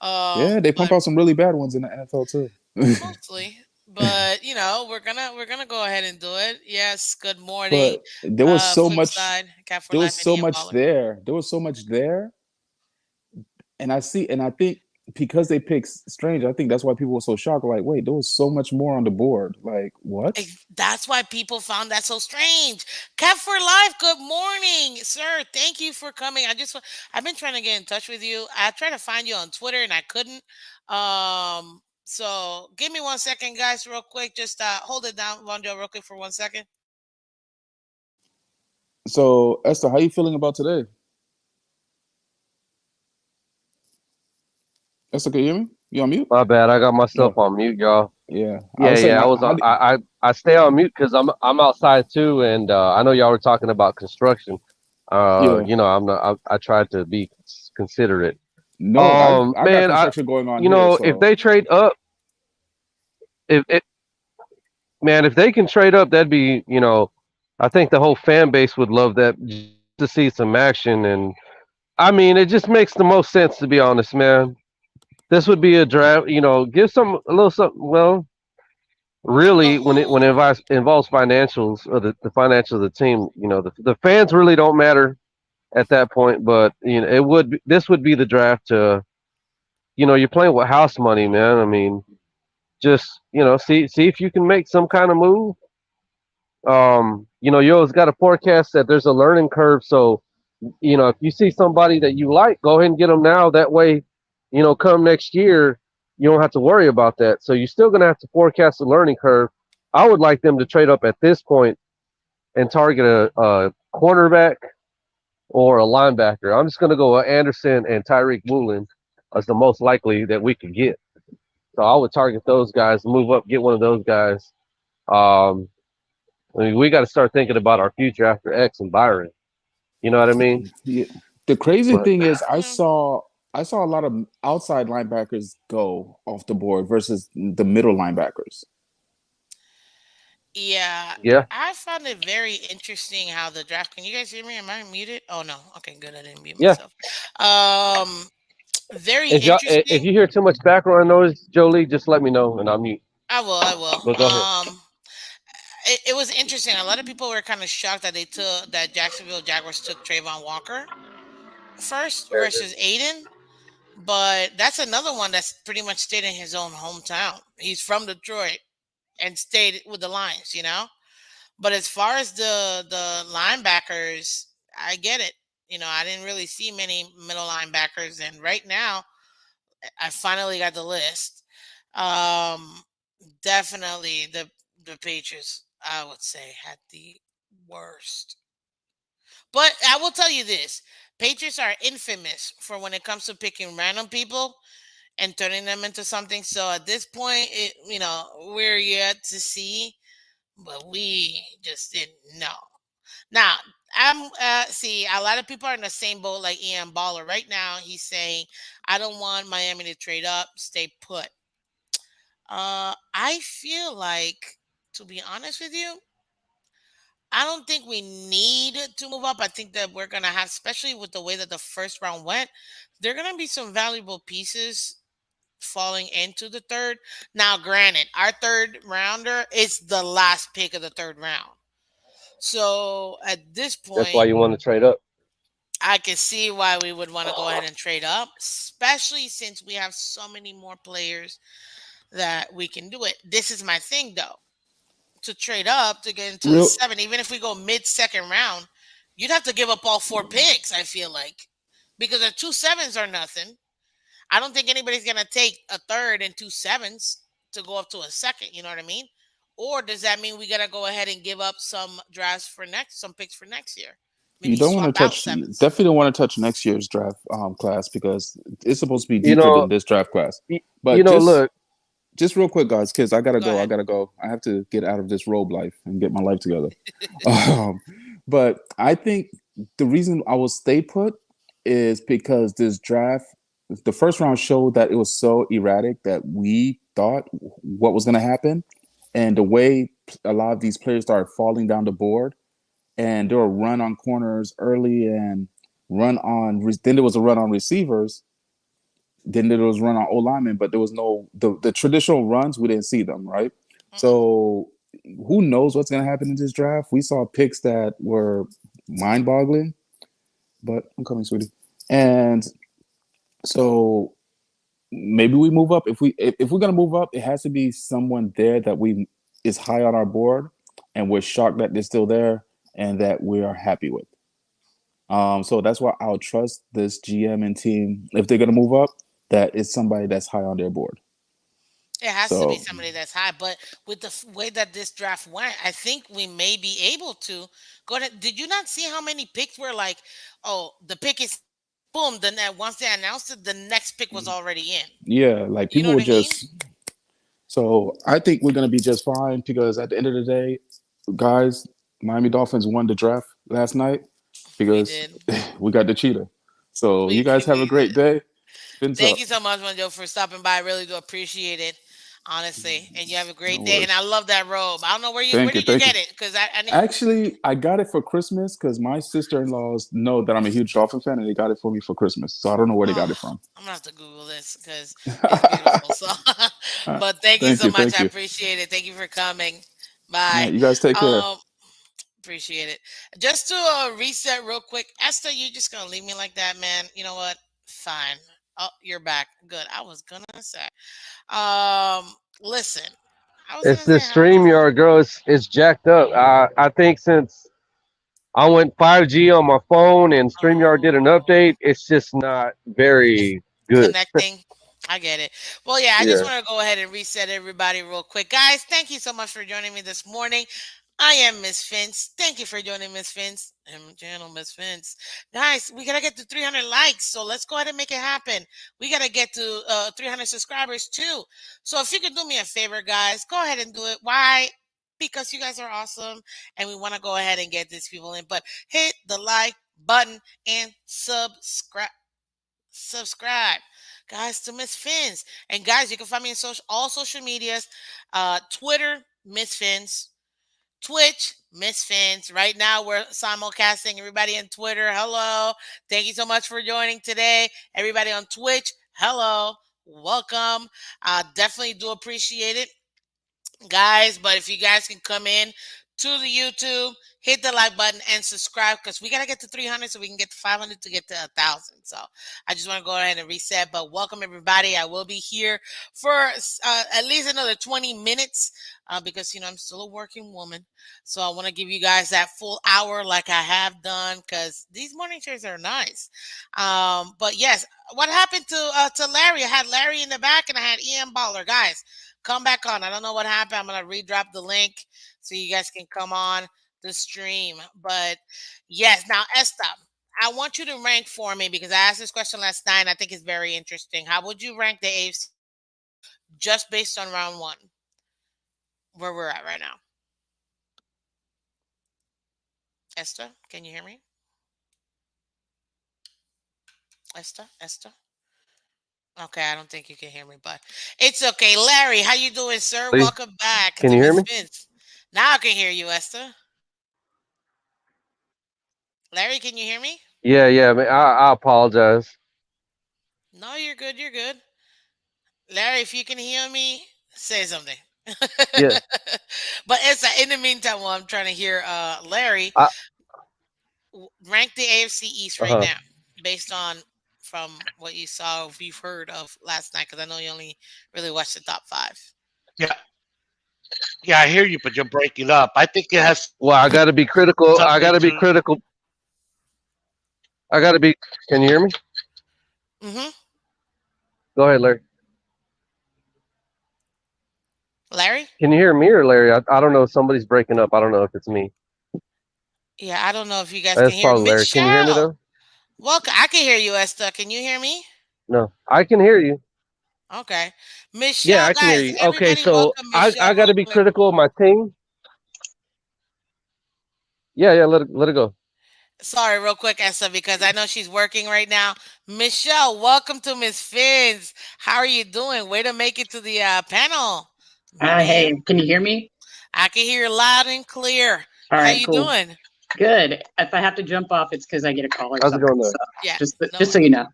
Yeah, they pump But out some really bad ones in the NFL too. mostly. But we're gonna go ahead and do it. Yes, good morning. But there was so Flip much. side, Cat for There Life was and so Ian much Baller. there. There was so much there, and I think because they picked Strange, I think that's why people were so shocked. Like, wait, there was so much more on the board. Like, what? That's why people found that so strange. Cat for Life, good morning, sir. Thank you for coming. I've been trying to get in touch with you. I tried to find you on Twitter and I couldn't. So give me 1 second, guys, real quick. Just hold it down, Vonjo, real quick for 1 second. So, Esther, how you feeling about today? Esther, can you hear me? You on mute? My bad. I got myself No. on mute, y'all. Yeah, I Yeah, was saying, yeah. I was how on. I stay on mute because I'm outside too, and I know y'all were talking about construction. yeah. I'm not. I tried to be considerate. No, I got Man, construction going on here, if so they trade up, if man, if they can trade up, that'd be, I think the whole fan base would love that just to see some action. And I mean, it just makes the most sense to be honest, man. This would be a draft, give some a little something. Well, So really, when it who? involves financials or the financials of the team, the fans really don't matter at that point. But this would be the draft to, you're playing with house money, man. I mean, just see if you can make some kind of move. You always got to forecast that there's a learning curve. So, if you see somebody that you like, go ahead and get them now. That way, come next year, you don't have to worry about that. So you're still going to have to forecast the learning curve. I would like them to trade up at this point and target a cornerback or a linebacker. I'm just going to go with Anderson and Tyreek Woolen as the most likely that we could get. So I would target those guys, move up, get one of those guys. Um, I mean, we got to start thinking about our future after X and Byron. You know what I mean? yeah. The crazy But thing is, Yeah. I saw a lot of outside linebackers go off the board versus the middle linebackers. Yeah, yeah, I found it very interesting how the draft. Can you guys hear me? Am I muted? Oh no. Okay, good. I didn't mute yeah. myself. Um, very If interesting. you hear too much background noise, Jolie, just let me know and I'll mute. I will. I will. But go ahead. It was interesting. A lot of people were kind of shocked that they took that Jacksonville Jaguars took Trayvon Walker first versus Aiden. But that's another one that's pretty much stayed in his own hometown. He's from Detroit and stayed with the Lions, you know? But as far as the linebackers, I get it. I didn't really see many middle linebackers, and right now I finally got the list. Um, Definitely the Patriots, I would say, had the worst. But I will tell you this: Patriots are infamous for when it comes to picking random people and turning them into something. So at this point, we're yet to see, but we just didn't know. Now, I'm see a lot of people are in the same boat like Ian Baller right now. He's saying, "I don't want Miami to trade up, stay put." I feel like, to be honest with you, I don't think we need to move up. I think that we're gonna have, especially with the way that the first round went, there are gonna be some valuable pieces falling into the third. Now, granted, our third rounder is the last pick of the third round. So at this That's why point, you want to trade up. I can see why we would want to go ahead and trade up, especially since we have so many more players that we can do it. This is my thing though. To trade up to get into the Real, seven, even if we go mid second round, you'd have to give up all four picks, I feel like. Because the two sevens are nothing. I don't think anybody's gonna take a third and two sevens to go up to a second, you know what I mean? Or does that mean we gotta go ahead and give up some drafts for next some picks for next year? you Maybe don't want to swap out touch. sevens. Definitely don't want to touch next year's draft class because it's supposed to be You deeper know, than this draft class. you But know, look, just real quick, guys, kids, I gotta Go go. I ahead. gotta go. I have to get out of this robe life and get my life together. Um, but I think the reason I will stay put is because this draft, the first round showed that it was so erratic that we thought what was going to happen, and the way a lot of these players started falling down the board, and there were run on corners early and then there was a run on receivers, then there was run on O linemen, but there was no the traditional runs. We didn't see them, right? Mm-mm. So who knows what's going to happen in this draft? We saw picks that were mind-boggling, but I'm coming, sweetie. And so maybe we move up. If we're going to move up, it has to be someone there that we is high on our board, and we're shocked that they're still there, and that we are happy with. So that's why I'll trust this GM and team if they're going to move up. That it's somebody that's high on their board. It has to be So somebody that's high, but with the way that this draft went, I think we may be able to go ahead. Did you not see how many picks were like, oh, the pick is boom, then once they announced it, the next pick was already in. yeah, like You know people what would I mean? just. So I think we're gonna be just fine because at the end of the day, guys, Miami Dolphins won the draft last night We because did. we got the cheetah. So you guys have a We great did. day. Fins Thank up. you so much, Manjo, for stopping by. I really do appreciate it, honestly. And you have a No great day. And I worries. love that robe. I don't know where Thank you. did you Thank you. get it? Because I need. Actually, I got it for Christmas because my sister-in-laws know that I'm a huge Dolphin fan, and they got it for me for Christmas. So I don't know where they got Oh, it from. I'm gonna have to Google this because it's beautiful. So, but thank you Thank so you. much. Thank I you. appreciate it. Thank you for coming. All Bye. right, you guys take care. Um, Appreciate it. Just to reset real quick, Esther, you just gonna leave me like that, man? You know what? Fine. Oh, you're back. Good. I was gonna say. Listen. I was it's gonna the say how. StreamYard, girl. It's jacked up. I think since I went 5G on my phone and StreamYard did an Oh. update, it's just not It's very good. connecting. I get it. Well, yeah, I just Yeah. want to go ahead and reset everybody real quick. Guys, thank you so much for joining me this morning. I am Miss Vince. Thank you for joining Miss Vince and my channel, Miss Vince. Guys, we got to get to 300 likes. So let's go ahead and make it happen. We got to get to 300 subscribers too. So if you could do me a favor, guys, go ahead and do it. Why? Because you guys are awesome and we want to go ahead and get these people in. But hit the like button and subscribe, guys, to Miss Fins. And guys, you can find me in all social medias, Twitter, Miss Fins, Twitch, Miss Fins. Right now, we're simulcasting everybody on Twitter. Hello. Thank you so much for joining today. Everybody on Twitch, hello. Welcome. Definitely do appreciate it, guys. But if you guys can come in to the YouTube, hit the like button and subscribe because we got to get to 300 so we can get to 500 to get to 1,000. So I just want to go ahead and reset. But welcome, everybody. I will be here for at least another 20 minutes because, I'm still a working woman. So I want to give you guys that full hour like I have done because these morning shows are nice. But yes, what happened to Larry? I had Larry in the back and I had Ian Baller. Guys, come back on. I don't know what happened. I'm gonna redrop the link so you guys can come on the stream. But yes, now Esther, I want you to rank for me because I asked this question last night and I think it's very interesting. How would you rank the AFC just based on round one, where we're at right now? Esther, can you hear me? Esther? Okay, I don't think you can hear me, but it's okay. Larry, how you doing, sir? Lee, Welcome back can to you hear Miss me? Vince. Now I can hear you, Esther. Larry, can you hear me? Yeah, yeah. Man, I apologize. No, you're good. You're good. Larry, if you can hear me, say something. Yeah. But it's in the meantime, while I'm trying to hear Larry, I rank the AFC East right Uh-huh. now, based on from what you saw, if you've heard of last night, because I know you only really watched the top five. Yeah, yeah, I hear you, but you're breaking up. I think it has Well, I got to be critical. I got something to be to. critical. I got to be. Can you hear me? Mm-hmm. Go ahead, Larry. Larry? Can you hear me or Larry? I don't know. Somebody's breaking up. I don't know if it's me. Yeah, I don't know if you guys can It's hear probably Larry. Can you hear me Michelle. though? Welcome. I can hear you, Esther. Can you hear me? No, I can hear you. Okay. Yeah, Michelle, I can hear guys, you. Okay, everybody so welcome I Michelle got real to be quick. critical of my team. Yeah, yeah. Let it go. Sorry, real quick, Esther, because I know she's working right now. Michelle, welcome to Miss Fins. How are you doing? Way to make it to the panel, Hey, ma'am. can you hear me? I can hear you loud and clear. All How right, you cool. doing? Good. If I have to jump off, it's because I get a call or How's it something. going there? So Yeah. just No, so you know.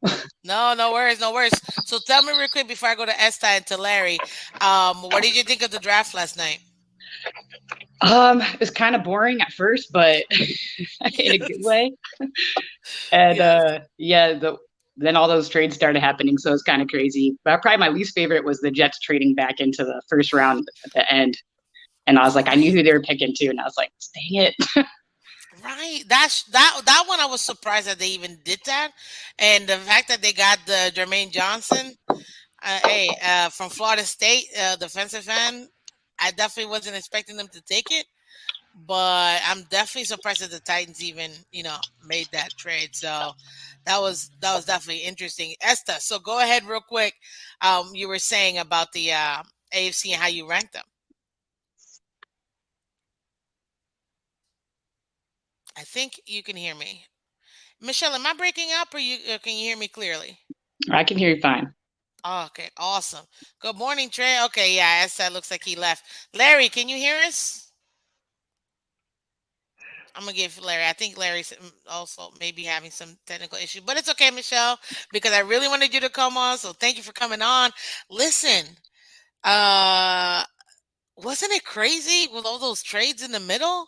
no worries, no worries. So tell me real quick before I go to Esther and to Larry. What did you think of the draft last night? It's kind of boring at first, but in a good way. And Yes. yeah, then all those trades started happening, so it's kind of crazy. But probably my least favorite was the Jets trading back into the first round at the end. And I was like, I knew who they were picking too, and I was like, dang it. Right. That one I was surprised that they even did that. And the fact that they got the Jermaine Johnson, from Florida State, defensive end, I definitely wasn't expecting them to take it. But I'm definitely surprised that the Titans even, made that trade. So that was definitely interesting. Esther, so go ahead real quick. You were saying about the AFC and how you ranked them. I think you can hear me. Michelle, am I breaking up or can you hear me clearly? I can hear you fine. Oh, okay, awesome. Good morning, Trey. Okay, yeah, Esther looks like he left. Larry, can you hear us? I'm gonna give Larry. I think Larry's also maybe having some technical issue, but it's okay, Michelle, because I really wanted you to come on. So thank you for coming on. Listen, uh, wasn't it crazy with all those trades in the middle?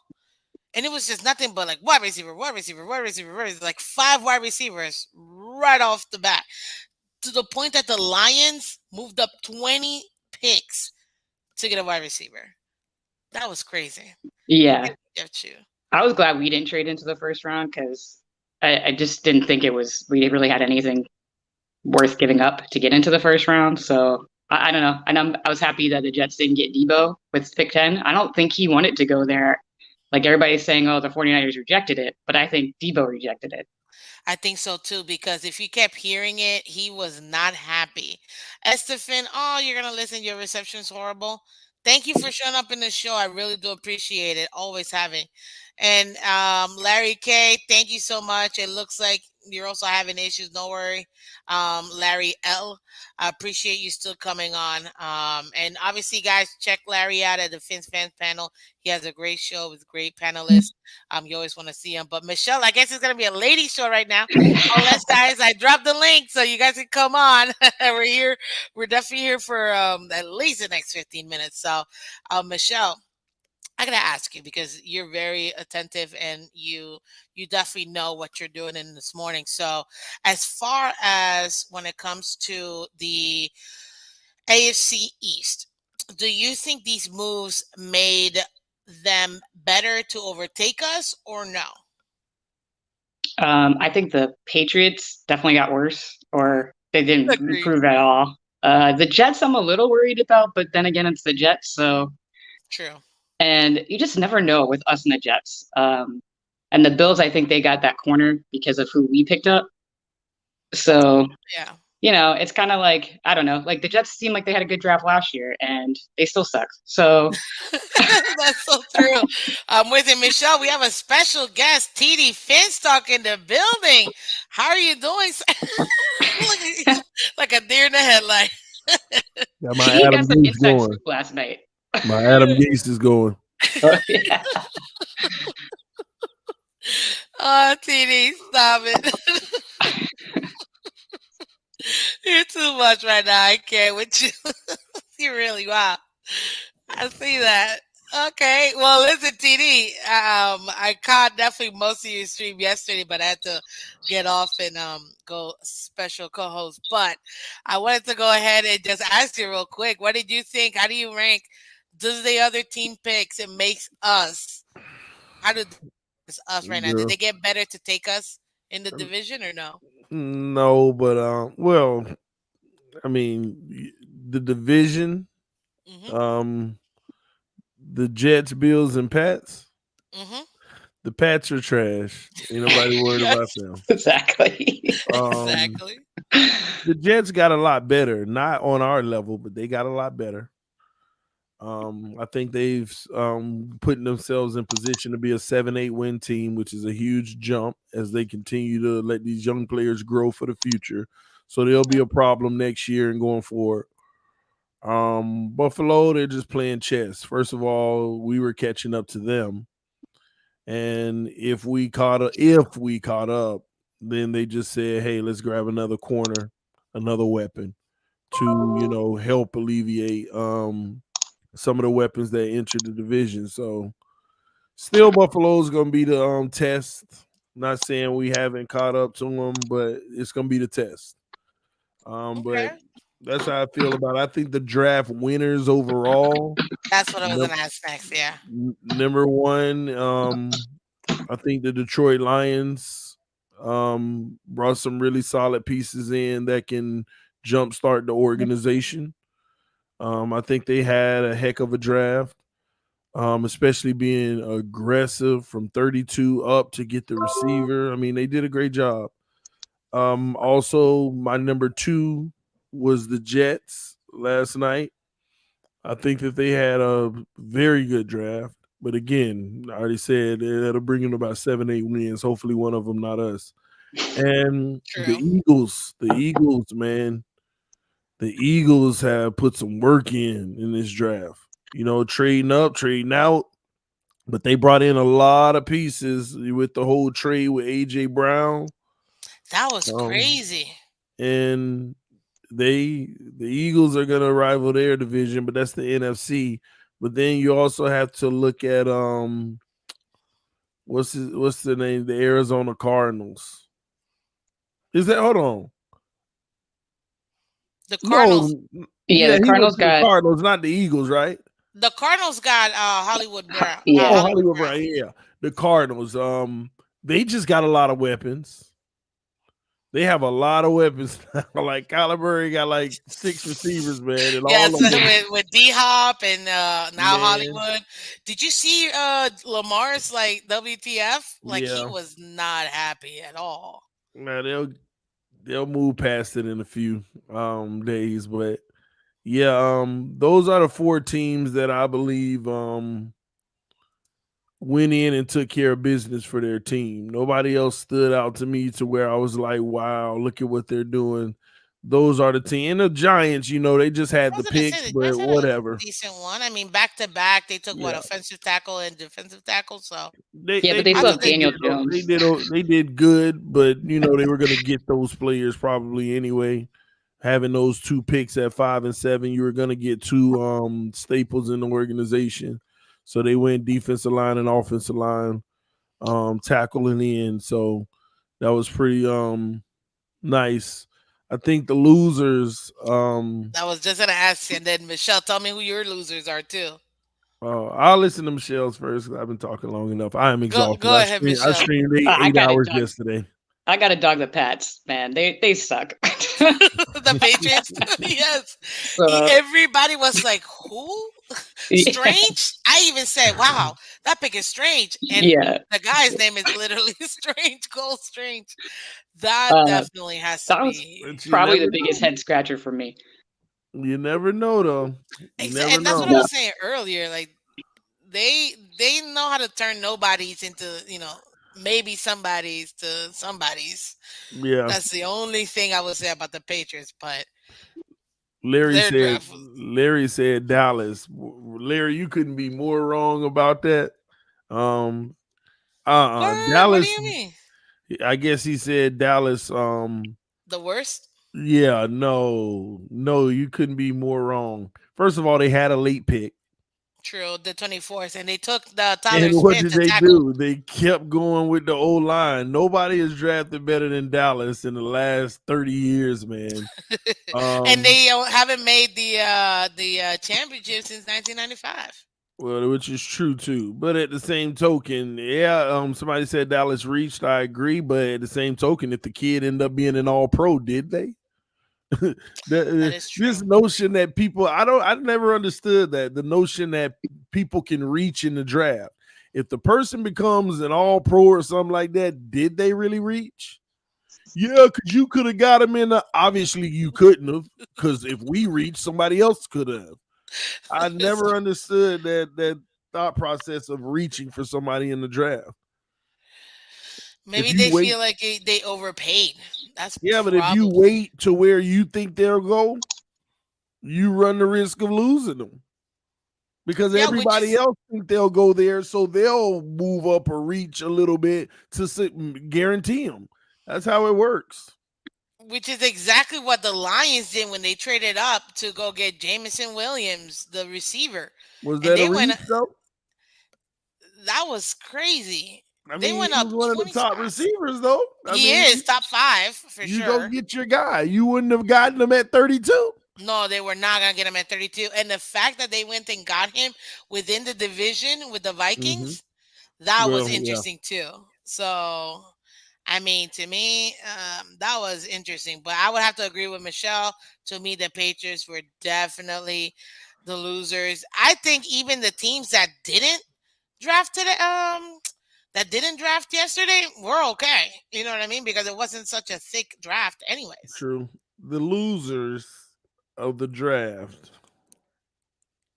And it was just nothing but like wide receiver, wide receiver, wide receiver, wide receiver, like five wide receivers right off the bat, to the point that the Lions moved up 20 picks to get a wide receiver. That was crazy. Yeah, Get you. I was glad we didn't trade into the first round because I just didn't think we really had anything worth giving up to get into the first round. So I don't know. And I was happy that the Jets didn't get Debo with pick 10. I don't think he wanted to go there. Like everybody's saying, oh, the 49ers rejected it, but I think Debo rejected it. I think so too, because if you kept hearing it, he was not happy. Estefan, oh, you're gonna listen. Your reception's horrible. Thank you for showing up in the show. I really do appreciate it. Always having. And Larry K, thank you so much. It looks like you're also having issues. No worry. Larry L, I appreciate you still coming on. And obviously, guys, check Larry out at the Fins Fans panel. He has a great show with great panelists. You always want to see him. But Michelle, I guess it's gonna be a lady show right now. Unless guys, I dropped the link so you guys can come on. We're here. We're definitely here for at least the next 15 minutes. So, Michelle, I gotta ask you because you're very attentive and you definitely know what you're doing in this morning. So, as far as when it comes to the AFC East, do you think these moves made them better to overtake us or no? I think the Patriots definitely got worse, or they didn't Agreed. improve at all. The Jets, I'm a little worried about, but then again, it's the Jets. So, True. and you just never know with us and the Jets. And the Bills, I think they got that corner because of who we picked up. So, Yeah. it's kind of like, I don't know, like the Jets seemed like they had a good draft last year and they still suck. So, That's so true. I'm with you, Michelle. We have a special guest, TD Phins Talk in the building. How are you doing? Look at you, like a deer in the headlight. Got my he Adam got some Geese inside going. scoop last night. My Adam Geese is going. Yeah. Oh, TD, stop it. You're too much right now. I can't with you. You really wow. I see that. Okay, well, listen, TD. I caught definitely most of your stream yesterday, but I had to get off and go special co-host. But I wanted to go ahead and just ask you real quick. What did you think? How do you rank? Does the other team picks? It makes us. How did this us right now? Did Yeah. they get better to take us in the division or no? No, but well, I mean, the division, Mm-hmm. um, the Jets, Bills, and Pats. Mm-hmm. The Pats are trash. Ain't nobody worried about Yes, them. Exactly. Um, exactly. the Jets got a lot better. Not on our level, but they got a lot better. I think they've putting themselves in position to be a 7-8 win team, which is a huge jump as they continue to let these young players grow for the future. So they'll be a problem next year and going forward. Buffalo, they're just playing chess. First of all, we were catching up to them. And if we caught up, then they just said, hey, let's grab another corner, another weapon to, help alleviate some of the weapons that entered the division. So still Buffalo's gonna be the test. Not saying we haven't caught up to them, but it's gonna be the test. But Okay, that's how I feel about it. I think the draft winners overall, that's what I was num- gonna ask next. Yeah. number one, I think the Detroit Lions brought some really solid pieces in that can jumpstart the organization. I think they had a heck of a draft, especially being aggressive from 32 up to get the receiver. I mean, they did a great job. Also, my number two was the Jets last night. I think that they had a very good draft. But again, I already said that'll bring in about 7, 8 wins. Hopefully, one of them not us. And True. The Eagles, man, the Eagles have put some work in this draft. Trading up, trading out, but they brought in a lot of pieces with the whole trade with AJ Brown. That was Um, crazy. and the Eagles are gonna rival their division, but that's the NFC. But then you also have to look at what's the name? The Arizona Cardinals. Is that hold on? The Cardinals. No, Yeah, yeah, the he went Cardinals to the got Cardinals, not the Eagles, right? The Cardinals got Hollywood Brown. yeah. Oh, Hollywood Hollywood Brown. Brown, yeah. The Cardinals. They just got a lot of weapons. They have a lot of weapons. Like Kyler Murray got like 6 receivers, man, and all Yes, of them, with D Hop and now man. Hollywood. Did you see Lamar's like WTF? Like he Yeah, was not happy at all. man, they'll move past it in a few days, but yeah, those are the four teams that I believe went in and took care of business for their team. Nobody else stood out to me to where I was like, wow, look at what they're doing. Those are the team. And the Giants, they just had I the was gonna picks, say the but Giants had a whatever. decent one. I mean, back to back, they took what Yeah. offensive tackle and defensive tackle. So They Yeah, they but they I still did thought have they Daniel they Jones. did they did good, but they were gonna get those players probably anyway. Having those two picks at 5 and 7, you were gonna get two staples in the organization. So they went defensive line and offensive line, tackling in. So that was pretty nice. I think the losers, I was just gonna ask you, and then Michelle, tell me who your losers are too. I'll listen to Michelle's first 'cause I've been talking long enough. I am exhausted. Go ahead, I Michelle. streamed eight, I eight got a hours dog. yesterday. I got a dog. The Pats, man, they suck. The Patriots. Yes. So Everybody was like, "Who? yeah, Strange?" I even said, "Wow, that pick is strange." And yeah. the guy's name is literally Strange, Cole Strange. That Uh, definitely has to that was be. But you probably never the biggest know. head scratcher for me. You never know, though. You never And that's what I know. No, was saying earlier. Like they know how to turn nobodies into maybe somebody's to somebody's. Yeah. That's the only thing I would say about the Patriots. But Larry their said. draft was Larry said Dallas. Larry, you couldn't be more wrong about that. Um. what? What do Dallas. you mean? I guess he said Dallas. The worst? Yeah. No. No. You couldn't be more wrong. First of all, they had a late pick. True, the 24th, and they took the Tyler And what Smith did to they tackle. do? They kept going with the old line. Nobody has drafted better than Dallas in the last 30 years, man. And Um, they haven't made the championship since 1995. well, which is true too. But at the same token, yeah, somebody said Dallas reached. I agree, but at the same token, if the kid ended up being an All Pro, did they? That is This true. notion that people, I never understood that the notion that people can reach in the draft. If the person becomes an All Pro or something like that, did they really reach? Yeah, because you could have got him in. Obviously, you couldn't have, because if we reached, somebody else could have. I never understood that thought process of reaching for somebody in the draft. If Maybe you they wait, feel like they overpaid. That's yeah, but if you probably. wait to where you think they'll go, you run the risk of losing them because Yeah, which everybody is else think they'll go there, so they'll move up or reach a little bit to guarantee them. That's how it works. exactly what the Lions did when they traded up to go get Jamison Williams, the receiver. Was And that a they went reach though? that was crazy. I They mean, went he was up one of the 20 top spots. receivers though. I He mean, is top 5 for you go sure. get your guy. You wouldn't have gotten him at 32. No, they were not gonna get him at 32. And the fact that they went and got him within the division with the Mm-hmm. Vikings, that was Well, yeah, interesting too. So, I mean, to me, that was interesting. But I would have to agree with Michelle. To me, the Patriots were definitely the losers. I think even the teams draft today, that didn't draft yesterday, were okay. You know what I mean? Because it wasn't such a thick draft, anyways. true. The losers of the draft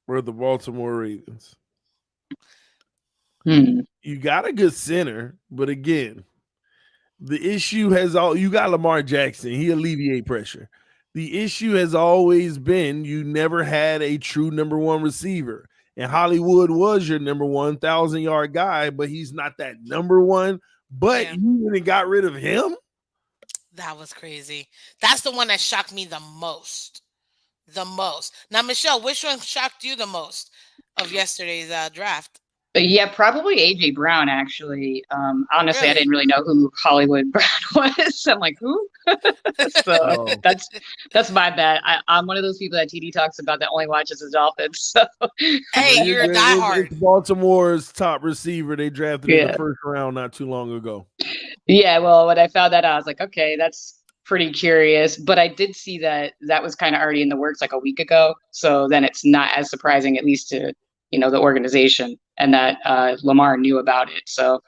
were the Baltimore Ravens. Hmm. You got a good center, but again, the issue has all you got Lamar Jackson. He alleviate pressure. The issue has always been you never had a true number one receiver. And Hollywood was your number 1,000-yard guy, but he's not that number one. But Yeah, you even got rid of him. that was crazy. That's the one that shocked me the most. The most. Now, Michelle, which one shocked you the most of yesterday's draft? But yeah, probably AJ Brown actually. Honestly, I Really? didn't really know who Hollywood Brown was. I'm like, who? So Oh, that's my bad. I'm one of those people that TD talks about that only watches the Dolphins. So Hey, you're a diehard. it's Baltimore's top receiver. They drafted in the yeah, first round not too long ago. yeah. Well, when I found that out, I was like, okay, that's pretty curious. But I did see that that was kind of already in the works like a week ago. So then it's not as surprising, at least to the organization, and that Lamar knew about it. So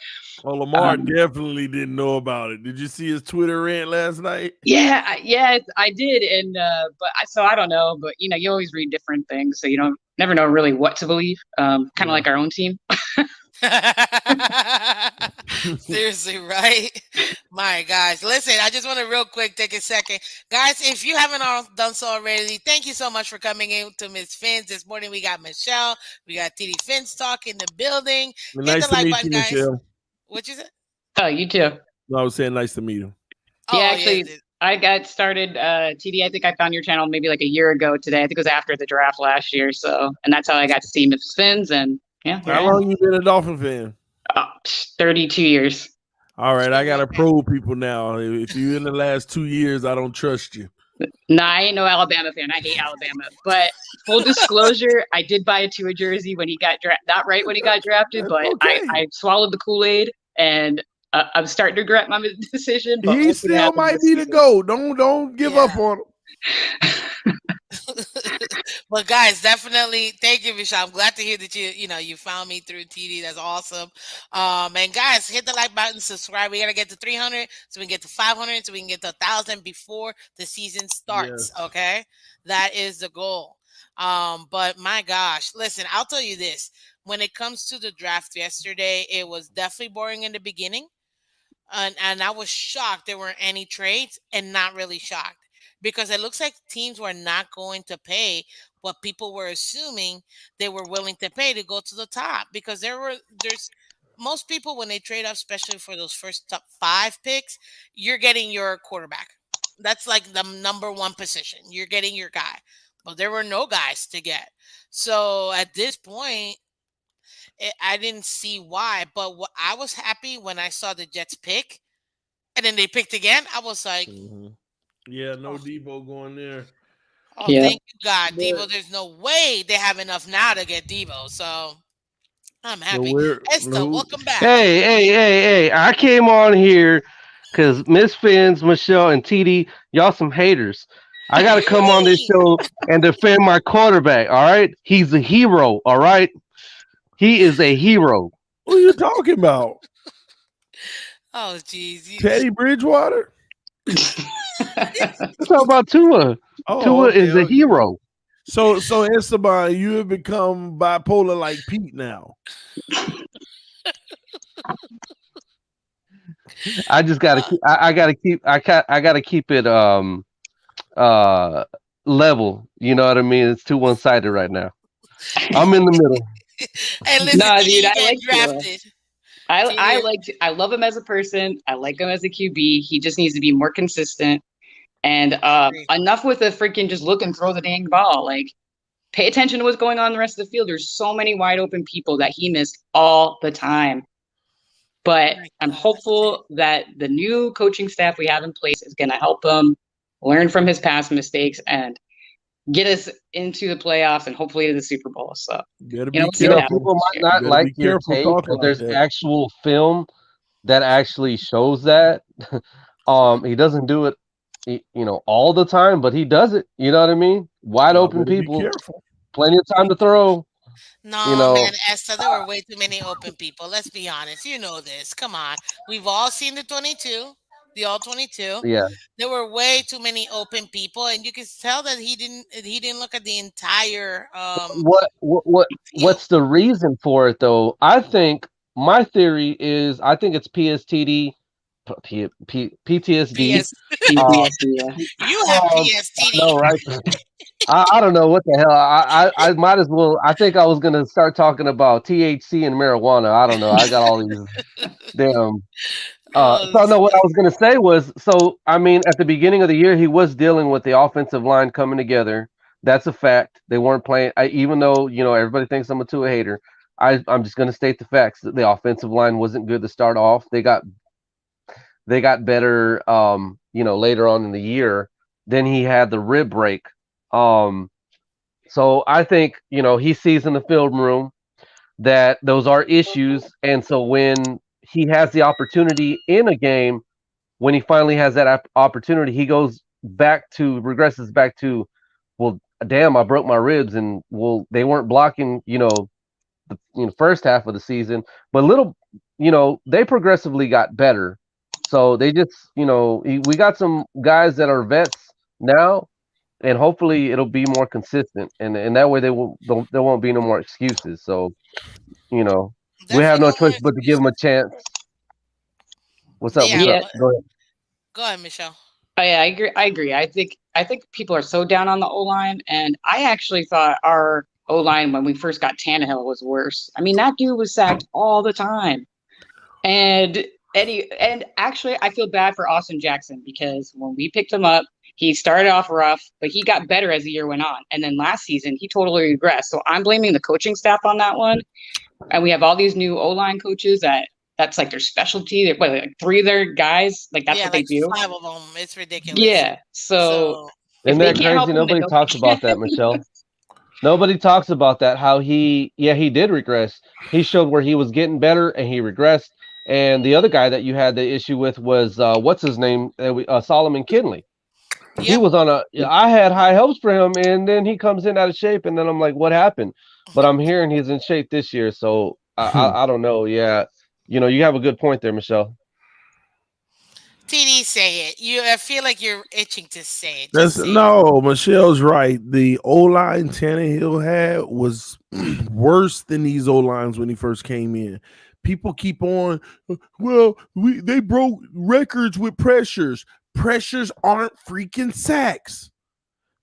Well, Lamar um, definitely didn't know about it. Did you see his Twitter rant last night? yeah, yeah, I did, and but I don't know, but you always read different things, so you don't never know really what to believe. Kind of Yeah. like our own team. Seriously, right? My gosh. Listen, I just want to real quick take a second. Guys, if you haven't all done so already, thank you so much for coming in to Miss Fins. This morning we got Michelle, we got TD Phins Talk in the building. Hit Nice the to like meet button, you, guys. Michelle. What you said? Oh, you too. No, I was saying nice to meet him. Yeah, Oh, yes. actually, I got started TD. I think I found your channel maybe like a year ago today. I think it was after the draft last year. So, and that's how I got to see Miss Fins, and yeah, here I How am. long you been a Dolphin fan? 32 years. All right, I gotta Okay. probe people now. If you in the last 2 years, I don't trust you. No, I ain't no Alabama fan. I hate Alabama. But full disclosure, I did buy a Tua jersey when he got not right when he got drafted, That's but I, okay. I swallowed the Kool-Aid, and I'm starting to regret my decision, but He we'll see what still happens might this be the season. GOAT. Don't give up Yeah. on him. But guys, definitely thank you, Michelle. I'm glad to hear that you found me through TD. That's awesome. And guys, hit the like button, subscribe. We gotta get to 300, so we can get to 500, so we can get to 1,000 before the season starts. Yes. Okay, that is the goal. But my gosh, listen, I'll tell you this: when it comes to the draft yesterday, it was definitely boring in the beginning. And I was shocked there weren't any trades, and not really shocked because it looks like teams were not going to pay what people were assuming they were willing to pay to go to the top, because there's most people when they trade up, especially for those first top 5 picks, you're getting your quarterback. That's like the number one position. You're getting your guy. but there were no guys to get. So at this point, I didn't see why. But I was happy when I saw the Jets pick, and then they picked again. I was like, Yeah, no oh, Debo going there. oh, Yeah. thank you, God. But Debo, there's no way they have enough now to get Debo. So I'm so happy. where Esther, who welcome back. Hey! I came on here because Miss Fins, Michelle, and TD, y'all some haters. I got to come on this Really? show and defend my quarterback. All right, he's a hero. All right, he is a hero. are you talking about? Oh, geez. Teddy Bridgewater? Let's talk about Tua. Oh, Tua okay, is a okay. hero. So Esteban, you have become bipolar like Pete now. I just got to Uh, keep. I got to keep. I got to keep it uh level. You know what I mean? It's too one sided right now. I'm in the middle. hey, listen, No, TD, dude, you I get like Tua. drafted. I TD, like I love him as a person. I like him as a QB. He just needs to be more consistent. And I agree. enough with the freaking just look and throw the dang ball. Like, pay attention to what's going on in the rest of the field. There's so many wide open people that he missed all the time. Oh But my I'm God. hopeful that the new coaching staff we have in place is going to help him learn from his past mistakes and get us into the playoffs and hopefully to the Super Bowl. So, You better we'll be see You what know, happens careful. people this might year. You not better like be your careful take, talking but like there's that. actual film that actually shows that. He doesn't do it, all the time, but he does it. You know what I mean? Wide Y'all open better be people, careful. plenty of time to throw. You No, man, know, Esther, there were way too many open people. Let's be honest. You know this. Come on. We've all seen the 22, the all 22. yeah. There were way too many open people, and you can tell that he didn't look at the entire field. What's the reason for it though? I think my theory is I think it's PSTD, PTSD. PS Um, PTSD, yeah. you have no, PSTD. right? I don't know what the hell. I might as well. I think I was gonna start talking about THC and marijuana. I don't know. I got all these damn. Oh, So no, what I was gonna say was, so I mean, at the beginning of the year, he was dealing with the offensive line coming together. That's a fact. They weren't playing. Even though everybody thinks I'm a Tua hater, I'm just gonna state the facts that the offensive line wasn't good to start off. They got better, later on in the year. Then he had the rib break. Um, so I think he sees in the film room that those are issues, and so when he has the opportunity in a game, when he finally has that opportunity, he regresses back to, well, damn, I broke my ribs, and well, they weren't blocking, the first half of the season, but they progressively got better. So they just, we got some guys that are vets now, and hopefully it'll be more consistent, and that way there won't be no more excuses. So you know, we have definitely no no more choice but to give him a excuses. chance. What's up? What's Yeah, Yeah. up? but Go ahead. go ahead, Michelle. Oh, yeah, I agree. I agree. I think people are so down on the O line, and I actually thought our O line when we first got Tannehill was worse. I mean, that dude was sacked all the time, and and actually, I feel bad for Austin Jackson because when we picked him up, he started off rough, but he got better as the year went on. And then last season, he totally regressed. So I'm blaming the coaching staff on that one. And we have all these new O line coaches that's like their specialty. They're like three of their guys, like that's Yeah, what they like do. five of them. It's ridiculous. Yeah. So So if Isn't they that can't crazy? help him, then Nobody nobody talks can. about that, Michelle. Nobody talks about that. How he did regress. He showed where he was getting better, and he regressed. And the other guy that you had the issue with was what's his name? Solomon Kinley. He yep. was on a. I had high hopes for him, and then he comes in out of shape, and then I'm like, what happened? But I'm hearing he's in shape this year, so I don't know. Yeah, you have a good point there, Michelle. TD, say it. I feel like you're itching to say it. Just That's say it. no, Michelle's right. The O line Tannehill had was worse than these O lines when he first came in. People keep on, well, they broke records with pressures. Pressures aren't freaking sacks.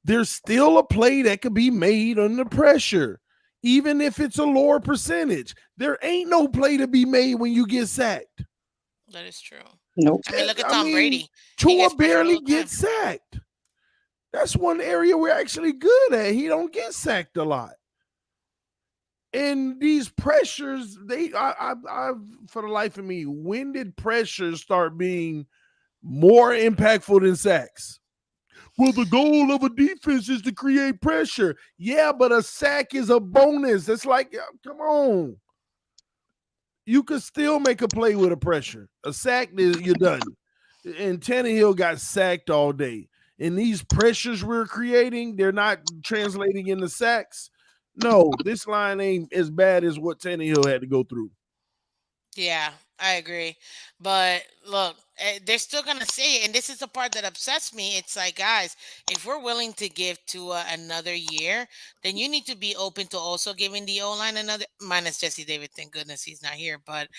There's still a play that could be made under pressure, even if it's a lower percentage. There ain't no play to be made when you get sacked. That is true. Nope. I mean, look at I Tom mean, Brady. He Tua gets pressured all barely the time. gets sacked. That's one area we're actually good at. He don't get sacked a lot. And these pressures, I for the life of me, when did pressures start being more impactful than sacks? Well, the goal of a defense is to create pressure. Yeah, but a sack is a bonus. It's like, come on. You could still make a play with a pressure. A sack, you're done. And Tannehill got sacked all day. And these pressures we're creating, they're not translating into sacks. No, this line ain't as bad as what Tannehill had to go through. Yeah, I agree. But look, they're still going to say it. And this is the part that upsets me. It's like, guys, if we're willing to give Tua another year, then you need to be open to also giving the O line another, minus Jesse David. Thank goodness he's not here. But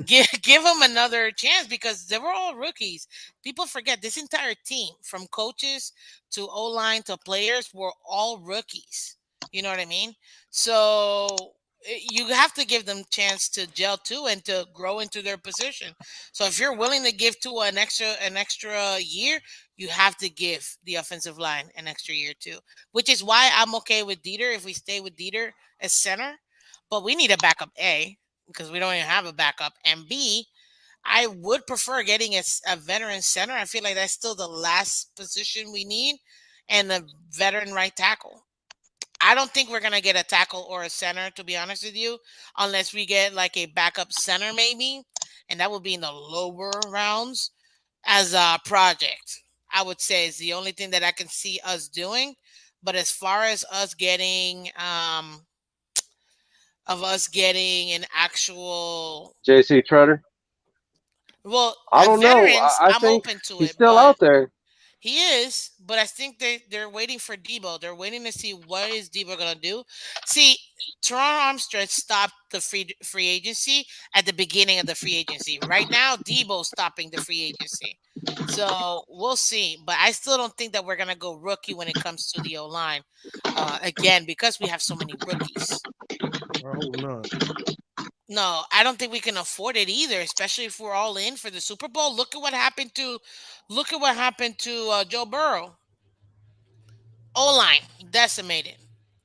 give him another chance because they were all rookies. People forget this entire team, from coaches to O line to players, were all rookies. You know what I mean? So you have to give them chance to gel too and to grow into their position. So if you're willing to give to an extra year, you have to give the offensive line an extra year too. Which is why I'm okay with Dieter if we stay with Dieter as center, but we need a backup A because we don't even have a backup, and B, I would prefer getting a veteran center. I feel like that's still the last position we need, and a veteran right tackle. I don't think we're gonna get a tackle or a center, to be honest with you, unless we get like a backup center, maybe, and that would be in the lower rounds as a project. I would say is the only thing that I can see us doing. But as far as us getting an actual, JC Treader. well, I don't know. veterans, I I'm think open to he's it, still but out there. he is, but I think they're waiting for Debo. They're waiting to see what is Debo gonna do. See, Toronto Armstrong stopped the free agency at the beginning of the free agency. Right now, Debo's stopping the free agency. So we'll see. But I still don't think that we're gonna go rookie when it comes to the O line. Again, because we have so many rookies. I hope not. No, I don't think we can afford it either, especially if we're all in for the Super Bowl. Look at what happened to Joe Burrow. O line decimated.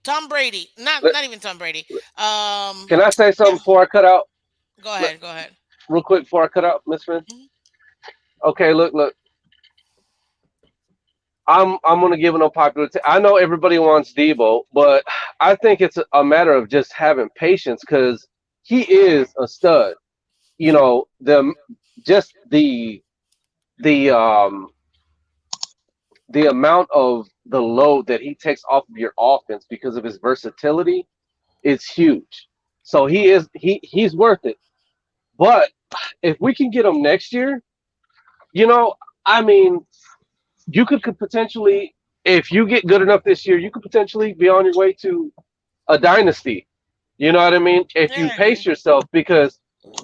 Tom Brady, not Let- not even Tom Brady. Can I say Yeah, something before I cut out? go Let- ahead, go ahead. Real quick before I cut out, Miss Finn. Mhm. Okay, look. I'm gonna give an unpopular. I know everybody wants Debo, but I think it's a matter of just having patience because he is a stud. You know just the the amount of the load that he takes off of your offense because of his versatility is huge. So he's worth it. But if we can get him next year, you know, I mean, you could potentially, if you get good enough this year, you could potentially be on your way to a dynasty. You know what I mean? If Yeah, you I agree. pace yourself, because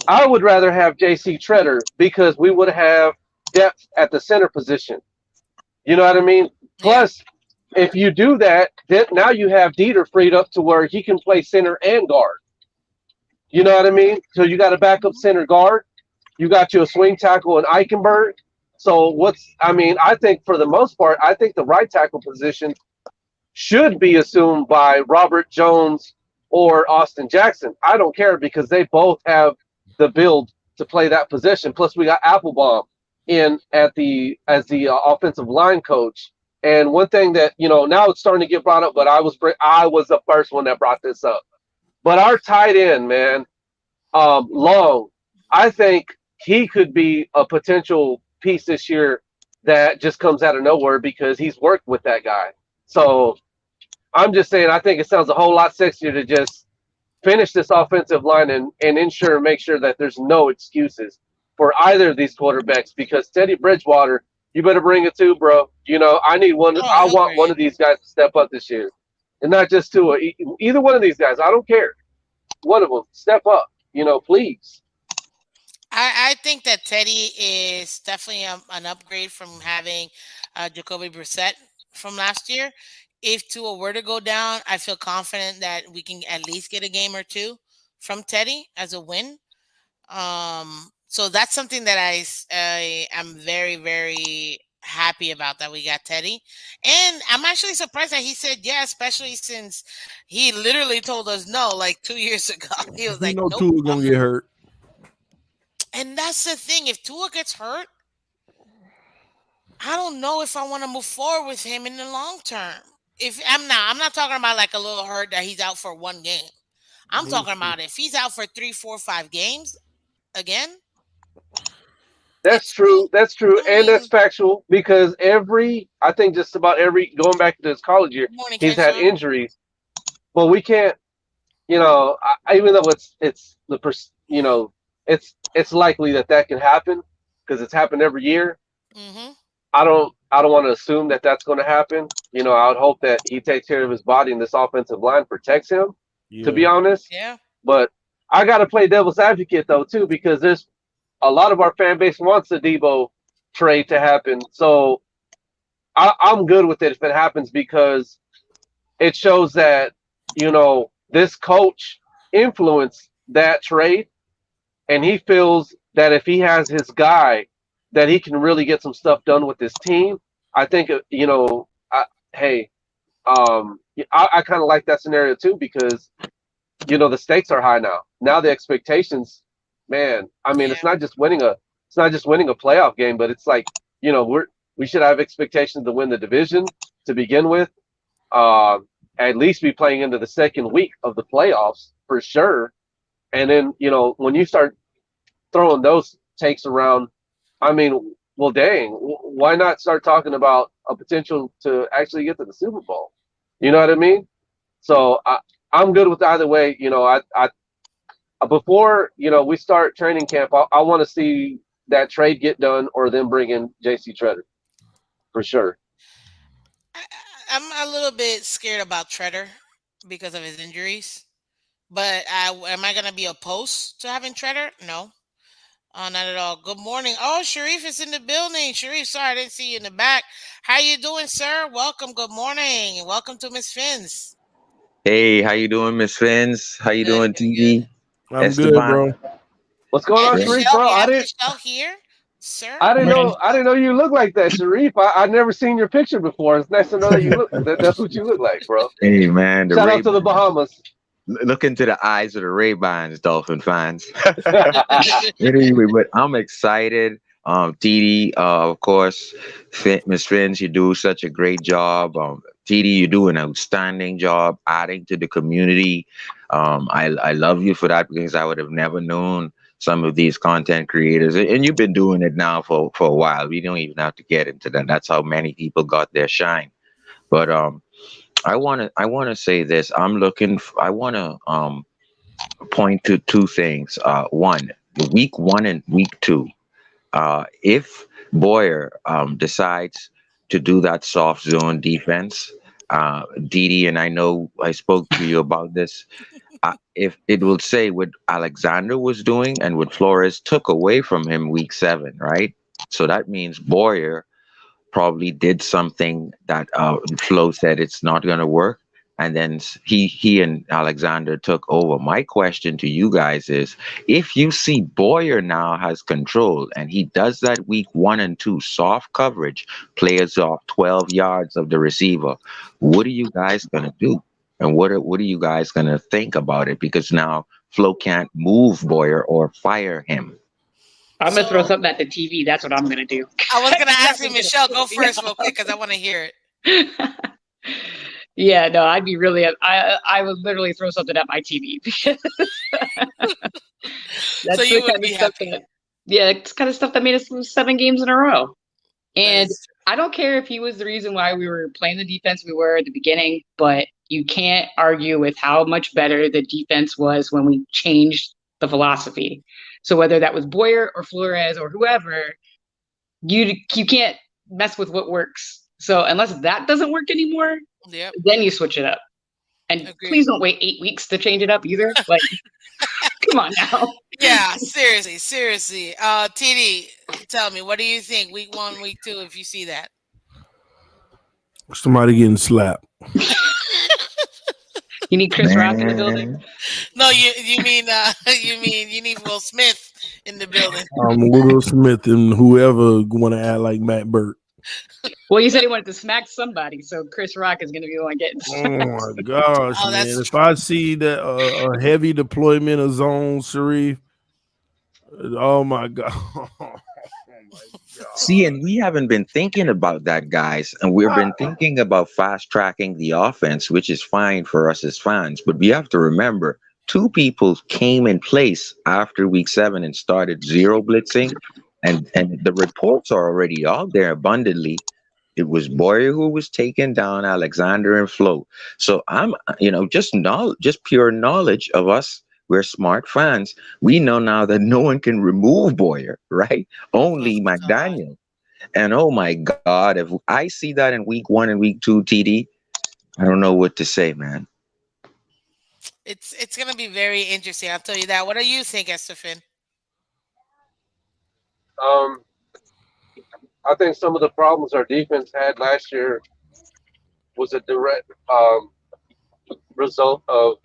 I would rather have J.C. Treader because we would have depth at the center position. You know what I mean? Yeah. Plus, if you do that, then now you have Dieter freed up to where he can play center and guard. You know what I mean? So you got a backup center guard. You got you a swing tackle in Eichenberg. So I think for the most part, I think the right tackle position should be assumed by Robert Jones or Austin Jackson. I don't care because they both have the build to play that position. Plus, we got Applebaum in at the as the offensive line coach. And one thing that now it's starting to get brought up, but I was the first one that brought this up. But our tight end, man, Long, I think he could be a potential piece this year that just comes out of nowhere because he's worked with that guy. So I'm just saying, I think it sounds a whole lot sexier to just finish this offensive line and make sure that there's no excuses for either of these quarterbacks because Teddy Bridgewater, you better bring it too, bro. I need one. Oh, I he'll want bring one it. of these guys to step up this year, and not just two. Either one of these guys. I don't care. One of them step up. Please. I think that Teddy is definitely an upgrade from having Jacoby Brissett from last year. If Tua were to go down, I feel confident that we can at least get a game or two from Teddy as a win. So that's something that I am very, very happy about that we got Teddy. And I'm actually surprised that he said yeah, especially since he literally told us no like 2 years ago. He was You like, know nope. Tua gonna get hurt. And that's the thing. If Tua gets hurt, I don't know if I want to move forward with him in the long term. If I'm not talking about like a little hurt that he's out for one game. I'm Me talking too. about if he's out for 3, 4, 5 games again, That's it's still. true. That's true, I and that's mean, factual because I think just about every going back to his college year, good morning, he's had Keyshawn. injuries. But we can't, even though it's it's likely that that can happen because it's happened every year. Mm-hmm. I don't want to assume that that's going to happen. I would hope that he takes care of his body and this offensive line protects him. To be Yeah. honest, Yeah. but I got to play devil's advocate though too because there's a lot of our fan base wants the Debo trade to happen. So I'm good with it if it happens because it shows that this coach influenced that trade, and he feels that if he has his guy, that he can really get some stuff done with his team. I think hey, I kind of like that scenario too because the stakes are high now. Now the expectations, man. I mean, Yeah. it's not just winning a playoff game, but it's like we should have expectations to win the division to begin with. Uh, at least be playing into the second week of the playoffs for sure. And then when you start throwing those takes around, I mean, well, dang, why not start talking about a potential to actually get to the Super Bowl? You know what I mean? So I'm good with either way. I before we start training camp, I want to see that trade get done or them bring in J.C. Treader for sure. I'm a little bit scared about Treader because of his injuries. But am I gonna be opposed to having Treader? No. Not at all. Good morning. Oh, Sharif is in the building. Sharif, sorry I didn't see you in the back. How you doing, sir? Welcome. Good morning. Welcome to Miss Finn's. Hey, how you doing, Miss Fins? How you Good, doing, good, good. TD? I'm good, Esteban? bro. What's going And on, Great. Sharif, Michelle, bro? we I have didn't Michelle here, sir. I didn't Morning. know. I didn't know you look like that, Sharif. I never seen your picture before. It's nice to know that that's what you look like, bro. Hey, man, the Shout out Ray to the Bahamas. look into the eyes of the Ray-Bans, Dolphin fans. Anyway, but I'm excited. TD, of course, Miss Fins, you do such a great job. TD, you do an outstanding job adding to the community. I love you for that because I would have never known some of these content creators, and you've been doing it now for a while. We don't even have to get into that. That's how many people got their shine. But I wanna say this. I wanna point to two things. One, the week one and week two. If Boyer decides to do that soft zone defense, Didi, and I know I spoke to you about this. If it will say what Alexander was doing and what Flores took away from him week seven, right? So that means Boyer probably did something that Flo said it's not going to work, and then he and Alexander took over. My question to you guys is, if you see Boyer now has control and he does that week one and two soft coverage, players off 12 yards of the receiver, what are you guys going to do? And what are you guys going to think about it? Because now Flo can't move Boyer or fire him. I'm gonna throw So something at the TV. That's what I'm gonna do. I was gonna ask you, Nothing's gonna Michelle, piss go me first real off. quick because I want to hear it. Yeah, no, I'd be really. I would literally throw something at my TV because So that's you the would kind of be stuff happy. that. Yeah, it's kind of stuff that made us lose 7 games in a row. That And is I don't care if he was the reason why we were playing the defense we were at the beginning, but you can't argue with how much better the defense was when we changed the philosophy. So whether that was Boyer or Flores or whoever, you can't mess with what works. So unless that doesn't work anymore, true. Yep. then you switch it up. And Agreed. please don't wait 8 weeks to change it up either. Like, come on now. Yeah, seriously, seriously. TD, tell me, what do you think? Week one, week two, if you see that. Somebody getting slapped. You need Chris Rock in the building. Man, No, you mean you need Will Smith in the building. Will Smith and whoever want to act like Matt Burke. Well, you said he wanted to smack somebody, so Chris Rock is going to be the one getting Oh smacked. my gosh, Oh, man! that's If I see that a heavy deployment of zone, Sharif, oh my god, oh my See, god. and we haven't been thinking about that, guys. And we've been thinking about fast tracking the offense, which is fine for us as fans. But we have to remember two people came in place after week 7 and started zero blitzing. And the reports are already out there abundantly. It was Boyer who was taken down, Alexander and Flo. So I'm, just knowledge, just pure knowledge of us. We're smart fans. We know now that no one can remove Boyer, right? oh Only God. McDaniel. And oh my God, if I see that in week 1 and week 2, TD, I don't know what to say, man. It's gonna be very interesting. I'll tell you that. What do you think, Estefan? Um, I think some of the problems our defense had last year was a direct result of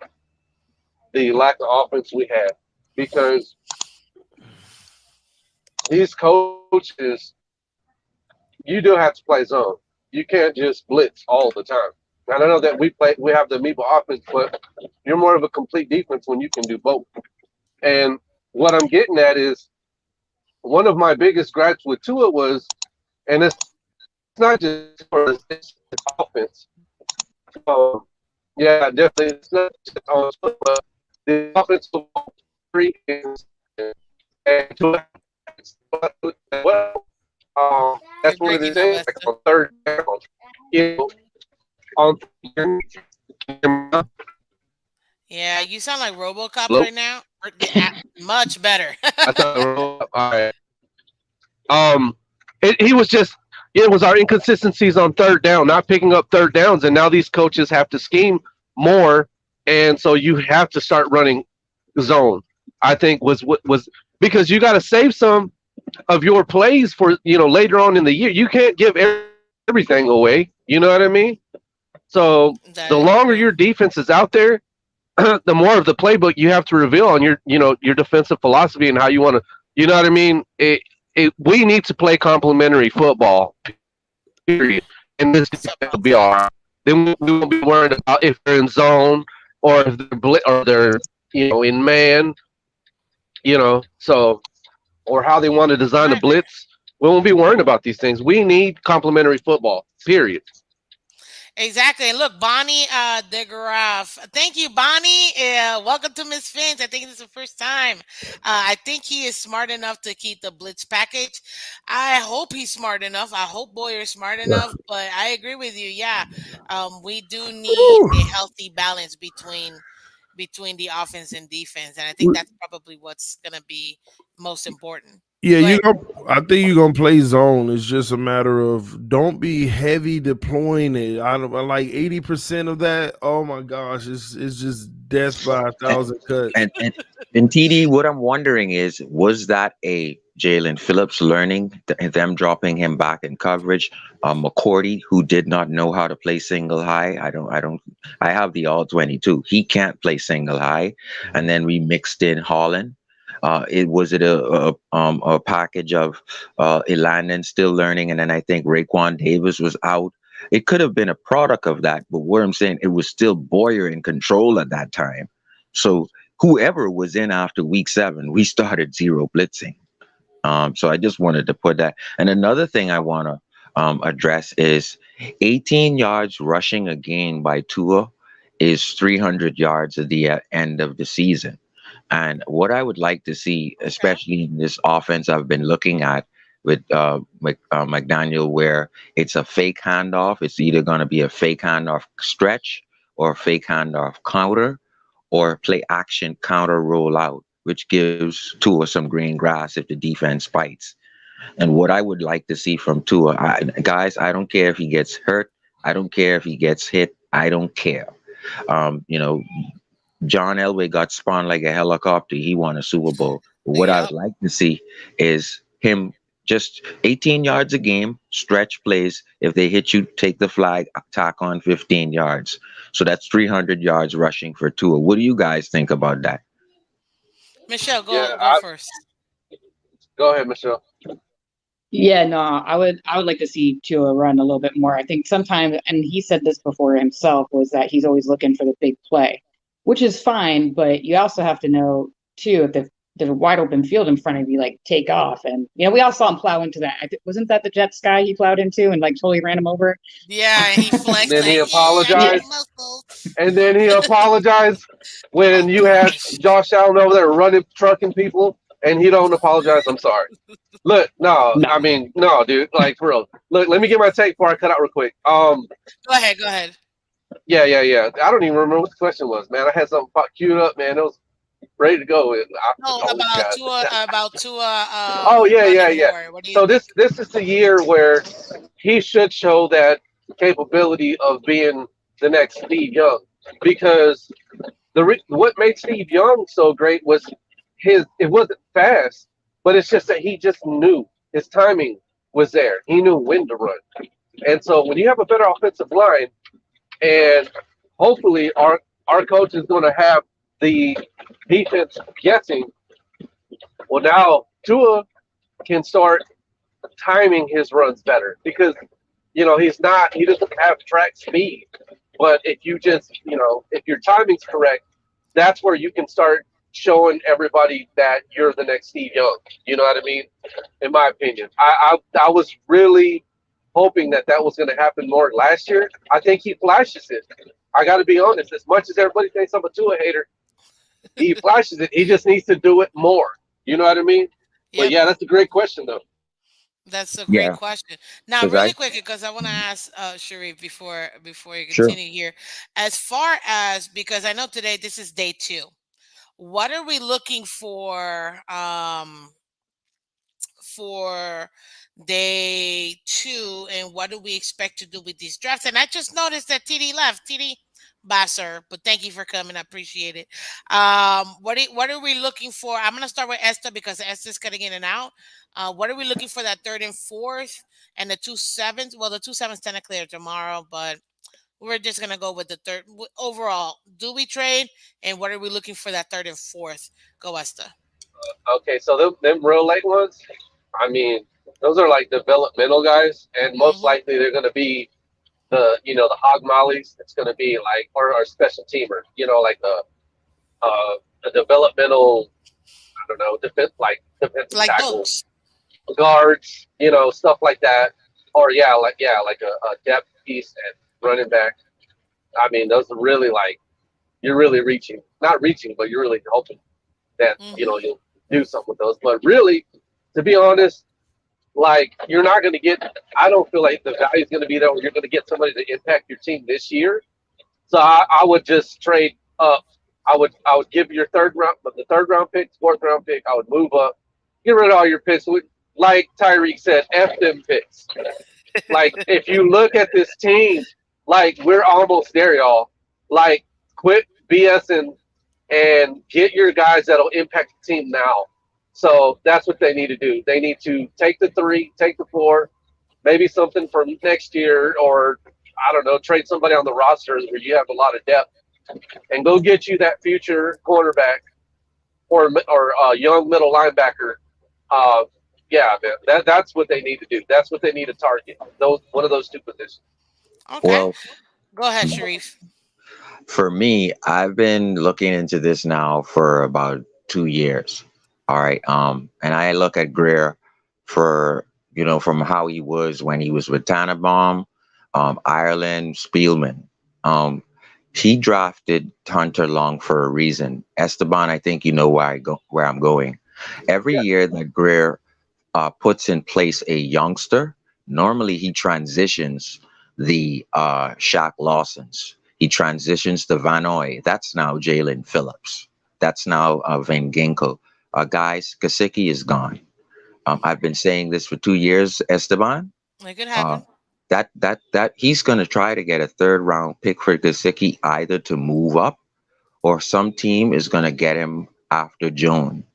the lack of offense we had because these coaches, you do have to play zone. You can't just blitz all the time. And I know that we have the amoeba offense, but you're more of a complete defense when you can do both. And what I'm getting at is one of my biggest gripes with Tua was, and it's not just for it's offense. Um, yeah, definitely, it's not just on Tua, but the offensive three and Tua well. You're That's one of the breaking up, things. Like Esther. on third down, you know, on Yeah, you sound like RoboCop hello. right now. Much better. I thought, all right. Um, he was just it was our inconsistencies on third down, not picking up third downs, and now these coaches have to scheme more, and so you have to start running zone. I think was what was because you got to save some of your plays for later on in the year. You can't give everything away. You know what I mean? So the That is longer your true. defense is out there, the more of the playbook you have to reveal on your defensive philosophy and how you want to. You know what I mean? We need to play complementary football. Period. And this defense will What's up, be all right. outside? Then we won't be worried about if they're in zone or if they're in man. So or how they want to design a Right. blitz. We won't be worrying about these things. We need complementary football. Period. Exactly. And look, Bonnie DeGraff. Thank you, Bonnie. Welcome to Miss Finch. I think this is the first time. I think he is smart enough to keep the blitz package. I hope he's smart enough. I hope Boyer's smart enough. But I agree with you. Yeah, we do need Whew. a healthy balance between the offense and defense, and I think that's probably what's going to be most important. Yeah, Go ahead. I think you're gonna play zone. It's just a matter of don't be heavy deploying it. I don't like 80% of that. Oh my gosh, it's just death by a And thousand cuts. and TD, what I'm wondering is, was that a Jalen Phillips learning them dropping him back in coverage? McCourty, who did not know how to play single high. I have the all 22. He can't play single high, and then we mixed in Holland. It was it a package of Elandon still learning, and then I think Raekwon Davis was out. It could have been a product of that, but what I'm saying, it was still Boyer in control at that time. So whoever was in after week 7, we started zero blitzing. So I just wanted to put that. And another thing I want to address is 18 yards rushing a game by Tua is 300 yards at the end of the season. And what I would like to see, Okay. especially in this offense I've been looking at with McDaniel, where it's a fake handoff. It's either going to be a fake handoff stretch or a fake handoff counter or play action counter rollout, which gives Tua some green grass if the defense fights. And what I would like to see from Tua, guys, I don't care if he gets hurt. I don't care if he gets hit. I don't care. Um, you know, John Elway got spun like a helicopter. He won a Super Bowl. But what I would Yep. like to see is him just 18 yards a game, stretch plays. If they hit you, take the flag, tack on 15 yards. So that's 300 yards rushing for Tua. What do you guys think about that? Michelle, Yeah, go first. go ahead, Michelle. Yeah, no, I would like to see Tua run a little bit more. I think sometimes, and he said this before himself, was that he's always looking for the big play, which is fine, but you also have to know too if there's a wide open field in front of you, like take off. And we all saw him plow into that. Wasn't that the Jets guy he plowed into and like totally ran him over? Yeah, and he And flexed then he like, yeah, I got Yeah, apologized. muscles. And then he apologized Oh when you had gosh. Josh Allen over there running, trucking people, and he don't apologize. I'm sorry. Look, no, no, I mean, no, dude, like for real. Look, let me get my take before I cut out real quick. Go ahead, go ahead. Yeah. I don't even remember what the question was, man. I had something queued up, man. It was ready to go. And I No, totally forgot. about Tua Oh running yeah. more. What do you So think? this is the year where he should show that capability of being the next Steve Young, because what made Steve Young so great was his. It wasn't fast, but it's just that he just knew his timing was there. He knew when to run, and so when you have a better offensive line, and hopefully our coach is going to have the defense guessing. Well, now Tua can start timing his runs better, because he doesn't have track speed, but if you just if your timing's correct, that's where you can start showing everybody that you're the next Steve Young. You know what I mean? In my opinion, I was really hoping that was going to happen more last year. I think he flashes it. I got to be honest. As much as everybody thinks I'm a Tua hater, he flashes it. He just needs to do it more. You know what I mean? But Yep, yeah, that's a great question though. that's a great Yeah, question. Now, because really I quick, because I want to ask Sharif before you sure. continue here, as far as, because I know today this is day two. What are we looking for day two, and what do we expect to do with these drafts? And I just noticed that TD left. TD, bye, sir. But thank you for coming. I appreciate it. What are we looking for? I'm gonna start with Esther because Esther's cutting in and out. What are we looking for that third and fourth and the 2 7s? Well, the 2 7s technically are tomorrow, but we're just gonna go with the third overall. Do we trade? And what are we looking for that third and fourth? Go, Esther. Okay, so them real late ones, I mean, those are like developmental guys, and most Mm-hmm. likely they're going to be the hog mollies. It's going to be like or special teamer, like a developmental, I don't know, defensive Like tackle, those. guards, stuff like that, or like a depth piece and running back. I mean, those are really like you're really reaching, not reaching, but you're really hoping that Mm-hmm. you'll do something with those. But really, to be honest, like you're not going to get. I don't feel like the value is going to be there where you're going to get somebody to impact your team this year. So I would just trade up. I would give your the third round pick, fourth round pick. I would move up, get rid of all your picks. Like Tyreek said, F them picks. Like if you look at this team, like we're almost there, y'all. Like quit BSing and get your guys that'll impact the team now. So that's what they need to do. They need to take the 3, take the 4, maybe something for next year, or I don't know, trade somebody on the rosters where you have a lot of depth, and go get you that future cornerback or young middle linebacker. Uh, yeah, man, that's what they need to do. That's what they need to target. Those one of those two positions. Okay. Well, Go ahead, Sharif. for me, I've been looking into this now for about 2 years. All right. And I look at Greer for, from how he was when he was with Tannenbaum, Ireland, Spielman. Um, he drafted Hunter Long for a reason. Esteban, I think you know where I'm going. Every Yeah. year that Greer puts in place a youngster, normally he transitions the Shaq Lawsons. He transitions the Vanoy. That's now Jalen Phillips. That's now Van Ginkel. Guys, Kasicki is gone. I've been saying this for 2 years, Esteban. It could Uh, happen. that he's going to try to get a third round pick for Kasicki either to move up or some team is going to get him after June.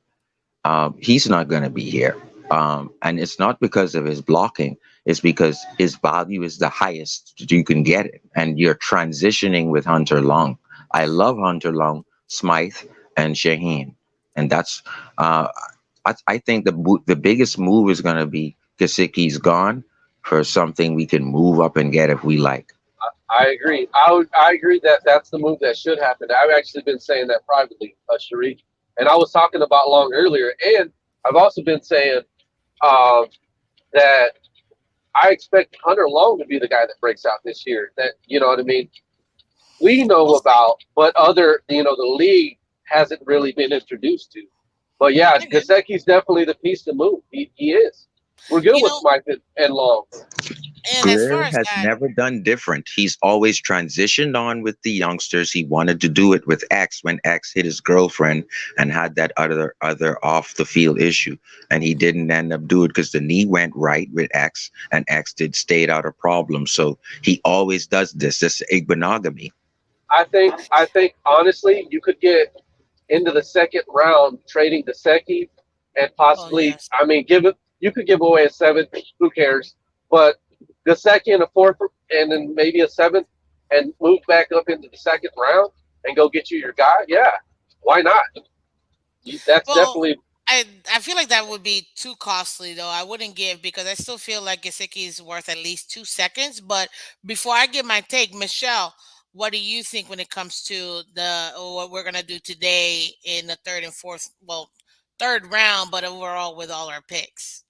He's not going to be here. And it's not because of his blocking, it's because his value is the highest you can get it. And you're transitioning with Hunter Long. I love Hunter Long, Smythe, and Shaheen. And that's, I think the biggest move is going to be Gasicki's gone for something we can move up and get if we like. I agree. I agree that that's the move that should happen. I've actually been saying that privately, Sharif, and I was talking about Long earlier, and I've also been saying um, that I expect Hunter Long to be the guy that breaks out this year. That you know what I mean. We know We'll see. about, but other the league hasn't really been introduced to. But yeah, I agree. Gasecki's definitely the piece to move. He is. We're good You with know, Smythe and Long. and as far Greer as has that, never done different. He's always transitioned on with the youngsters. He wanted to do it with X when X hit his girlfriend and had that other off the field issue, and he didn't end up doing it because the knee went right with X, and X did stayed out of problems. So he always does this. This is monogamy. I think honestly, you could get into the second round trading Gasecki and oh possibly, yes. I mean, give it. You could give away a seventh. Who cares? But Gasecki and a fourth, and then maybe a seventh, and move back up into the second round and go get you your guy. Yeah, why not? That's Well, definitely. I feel like that would be too costly though. I wouldn't give because I still feel like Gesicki is worth at least 2 seconds. But before I give my take, Michelle, what do you think when it comes to the or what we're gonna do today in the third and fourth, well, third round, but overall with all our picks?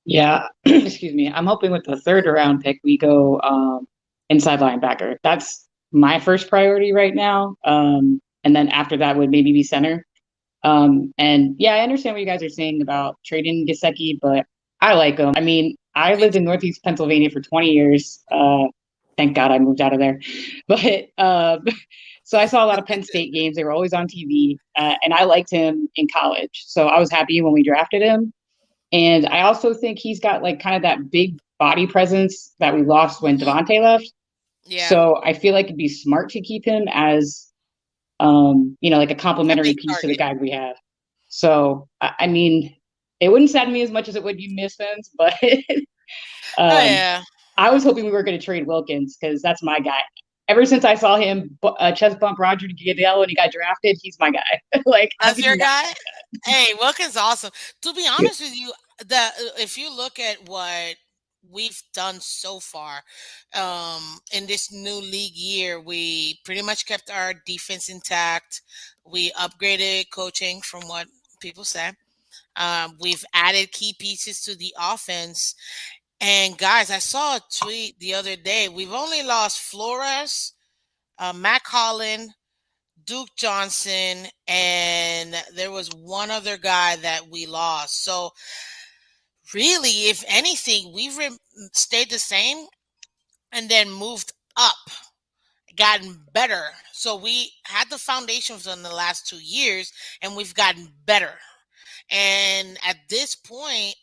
Yeah, excuse me. I'm hoping with the third round pick we go inside linebacker. That's my first priority right now. And then after that would maybe be center. And yeah, I understand what you guys are saying about trading Gesicki, but I like him. I mean, I Me lived in too. Northeast Pennsylvania for 20 years. Thank God I moved out of there. But so I saw a lot of Penn State games. They were always on TV, and I liked him in college. So I was happy when we drafted him. And I also think he's got like kind of that big body presence that we lost when Hmm. Devontae left. Yeah, So I feel like it'd be smart to keep him as like a a complementary big piece to the target. guy we have. So I mean, it wouldn't sadden me as much as it would you misfits, but Oh um, yeah, I was hoping we were going to trade Wilkins because that's my guy. Ever since I saw him chest bump Roger Goodell when he got drafted, he's my guy. Like, how that's could your you not? guy. Hey, Wilkins awesome. To be honest with you, the if you look at what we've done so far in this new league year, we pretty much kept our defense intact. We upgraded coaching from what people say. We've added key pieces to the offense. And guys, I saw a tweet the other day. We've only lost Flores, Mac Holland, Duke Johnson, and there was one other guy that we lost. So really, if anything, stayed the same and then moved up, gotten better. So we had the foundations in the last 2 years, and we've gotten better. And at this point,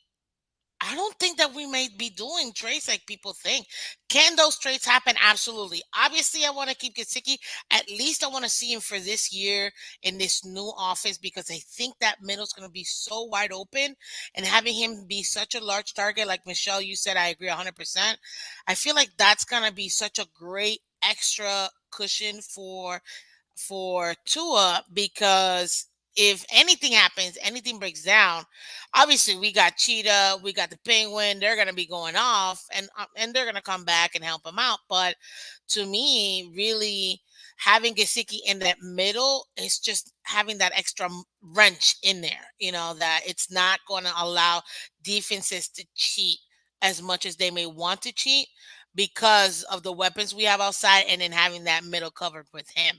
I don't think that we may be doing trades like people think. Can those trades happen? Absolutely. Obviously, I want to keep Gesicki. At least I want to see him for this year in this new offense because I think that middle is going to be so wide open and having him be such a large target, like Michelle, you said, I agree 100%. I feel like that's going to be such a great extra cushion for Tua because if anything happens, anything breaks down, obviously we got Cheetah, we got the Penguin. They're gonna be going off, and they're gonna come back and help him out. But to me, really having Gasicki in that middle is just having that extra wrench in there. You know that it's not going to allow defenses to cheat as much as they may want to cheat because of the weapons we have outside and then having that middle covered with him.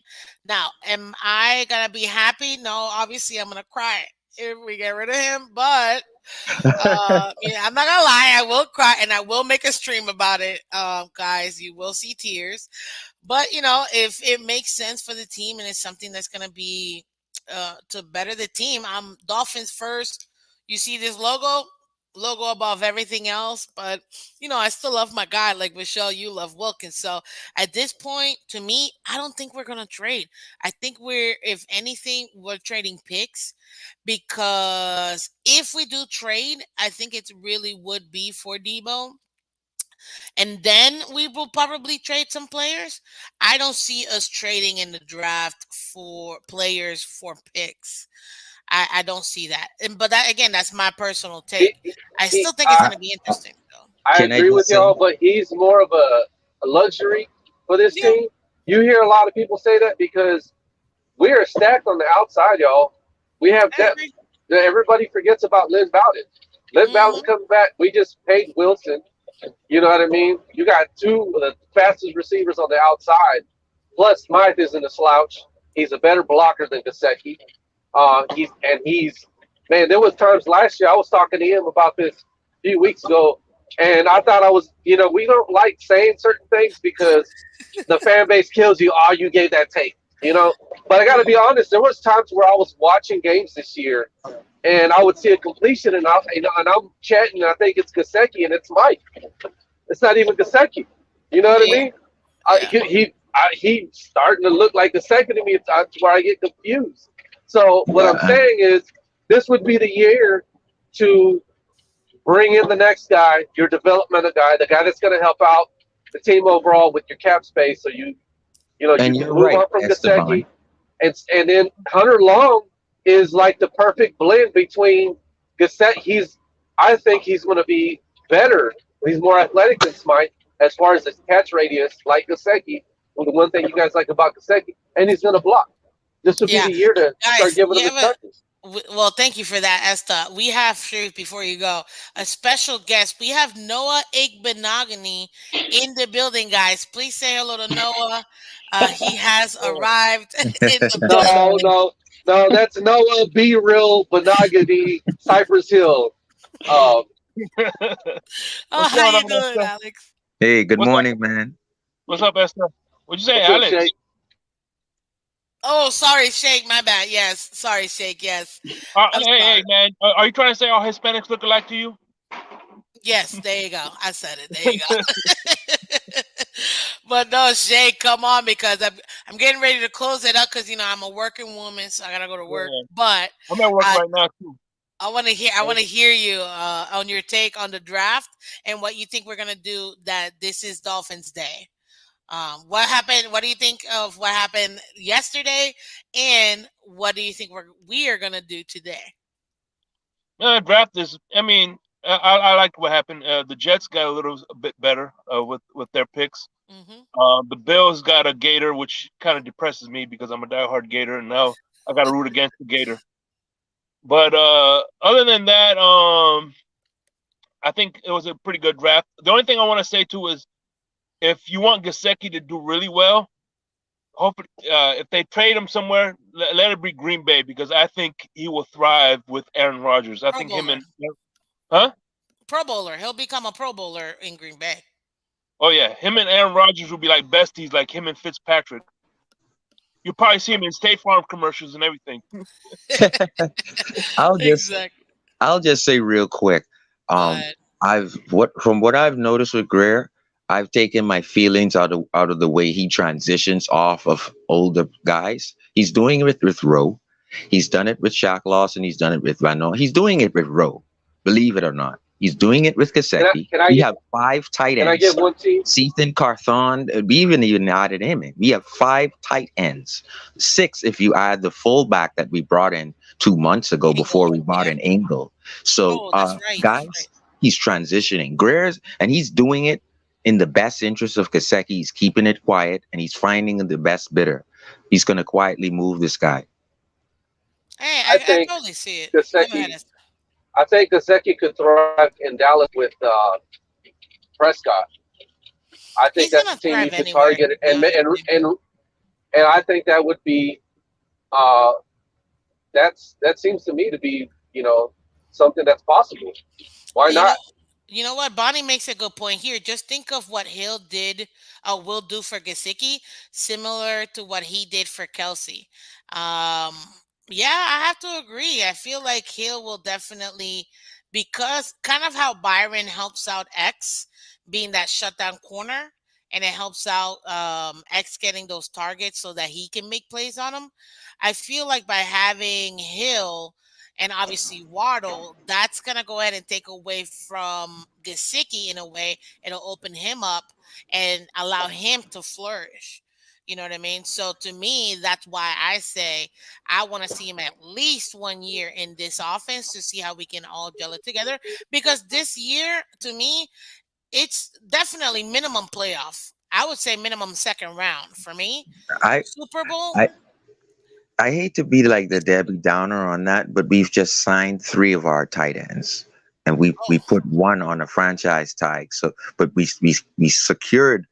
Now, am I gonna be happy? No, obviously I'm gonna cry if we get rid of him, but yeah, I'm not gonna lie, I will cry and I will make a stream about it. Guys, you will see tears. But if it makes sense for the team and it's something that's gonna be to better the team, I'm Dolphins first. You see this logo above everything else, but I still love my guy like Michelle. You love Wilkins, so at this point, to me, I don't think we're gonna trade. I think if anything, we're trading picks because if we do trade, I think it really would be for Debo and then we will probably trade some players. I don't see us trading in the draft for players for picks. I don't see that. But that again, that's my personal take. He, I he, still think it's I, going to be interesting though. I can I agree with just say, y'all, but he's more of a luxury for this Yeah, team. You hear a lot of people say that because we are stacked on the outside, y'all. We have I depth. agree. Everybody forgets about Lynn Bowden. Lynn Bowden Hmm. comes back. We just paid Wilson. You know what I mean? You got two of the fastest receivers on the outside. Plus, Smythe isn't a slouch. He's a better blocker than Gasecki. He's man. There was times last year I was talking to him about this a few weeks ago, and I thought I was. We don't like saying certain things because the fan base kills you. Oh, you gave that take. But I got to be honest. There was times where I was watching games this year, and I would see a completion, and I'm chatting, and I think it's Gasecki, and it's Mike. It's not even Gasecki. You know what I Yeah, mean? yeah, He's starting to look like Gasecki to me. That's where I get confused. So what I'm yeah, saying is, this would be the year to bring in the next guy, your developmental guy, the guy that's going to help out the team overall with your cap space, so you and can you're move right, on from Esteban. Gasecki, and then Hunter Long is like the perfect blend between Gasecki. I think he's going to be better. He's more athletic than Smythe as far as his catch radius, like Gasecki. Well, the one thing you guys like about Gasecki, and he's going to block. This would be yeah. the year to start Guys, giving we him have his a touches. well, thank you for that, Esther. We have, Sharif, before you go, a special guest. We have Noah Igbenogany in the building, guys. Please say hello to Noah. He has arrived in the No, building. no, no. That's Noah B. Real Monogamy Cypress Hill. Um, Oh, What's how going you on, doing, Esther? Alex? Hey, good What's up? morning, man. What's up, Esther? What'd you say, what's up, Alex? Shay? Oh, sorry, Shake. My bad. Yes, sorry, Shake. Yes, I'm Hey, sorry. man. Are you trying to say all Hispanics look alike to you? Yes, there you go. I said it. There you go. But no, Shay, come on, because I'm getting ready to close it up because I'm a working woman, so I gotta go to work. Yeah. But I'm at work I right now too. I want to hear you on your take on the draft and what you think we're gonna do. That this is Dolphins Day. What happened? What do you think of what happened yesterday? And what do you think we are gonna do today? Draft is. I mean, I liked what happened. The Jets got a bit better with their picks. Hmm. The Bills got a Gator, which kind of depresses me because I'm a diehard Gator, and now I got to root against the Gator. But other than that, I think it was a pretty good draft. The only thing I want to say too is if you want Gasecki to do really well, hope if they trade him somewhere, let it be Green Bay because I think he will thrive with Aaron Rodgers. I Pro think him bowler, and huh? Pro bowler. He'll become a Pro bowler in Green Bay. Oh yeah, him and Aaron Rodgers will be like besties, like him and Fitzpatrick. You'll probably see him in State Farm commercials and everything. I'll just Exactly. I'll just say real quick. Um, But what I've noticed with Greer, I've taken my feelings out of the way he transitions off of older guys. He's doing it with Rowe. He's done it with Shaq Lawson. He's done it with Van Noy. He's doing it with Rowe. Believe it or not, he's doing it with can I Kaseki. can I We get have five tight can I get ends. one team? Sethan Carthon, we even added him in. We have five tight ends, six if you add the fullback that we brought in 2 months ago Angle. before we brought Yeah. in Engel. So, Oh, that's right. That's guys, right. he's transitioning. Greer's and he's doing it in the best interest of Kaseki. He's keeping it quiet and he's finding the best bidder. He's going to quietly move this guy. Hey, I I think totally see it. Go ahead, Gasecki. Esther. I think Gasecki could thrive in Dallas with Prescott. I think He's that's gonna the team you thrive could anywhere, target, to be honest with and I think that would be uh, that seems to me to be something that's possible. Why you. You know, not? You know what? Bonnie makes a good point here. Just think of what Hill did, will do for Gasicki, similar to what he did for Kelsey. Um, yeah, I have to agree. I feel like Hill will definitely, because kind of how Byron helps out X being that shutdown corner, and it helps out X getting those targets so that he can make plays on them. I feel like by having Hill and obviously Waddle, that's gonna go ahead and take away from Gesicki in a way. It'll open him up and allow him to flourish. You know what I mean? So to me, that's why I say I want to see him at least 1 year in this offense to see how we can all gel it together. Because this year, to me, it's definitely minimum playoff. I would say minimum second round for me. I Super Bowl, I I hate to be like the Debbie Downer on that, but we've just signed three of our tight ends, and we oh, put one on a franchise tag. So, but we secured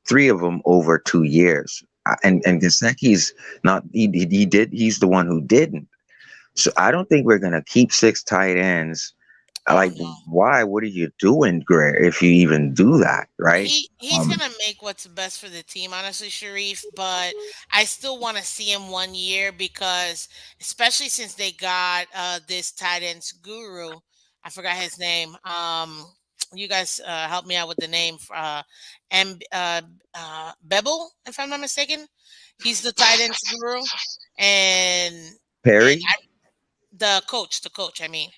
three of them over 2 years. And Gesicki's not he did he's the one who didn't. So I don't think we're gonna keep six tight ends. oh Like, no. why? What are you doing, Greer? If you even do that, right? He's Um, gonna make what's best for the team, honestly, Sharif. But I still want to see him 1 year because, especially since they got this tight ends guru, I forgot his name. You guys help me out with the name. And Bebel, if I'm not mistaken, he's the tight ends guru, and Perry. the coach. I mean,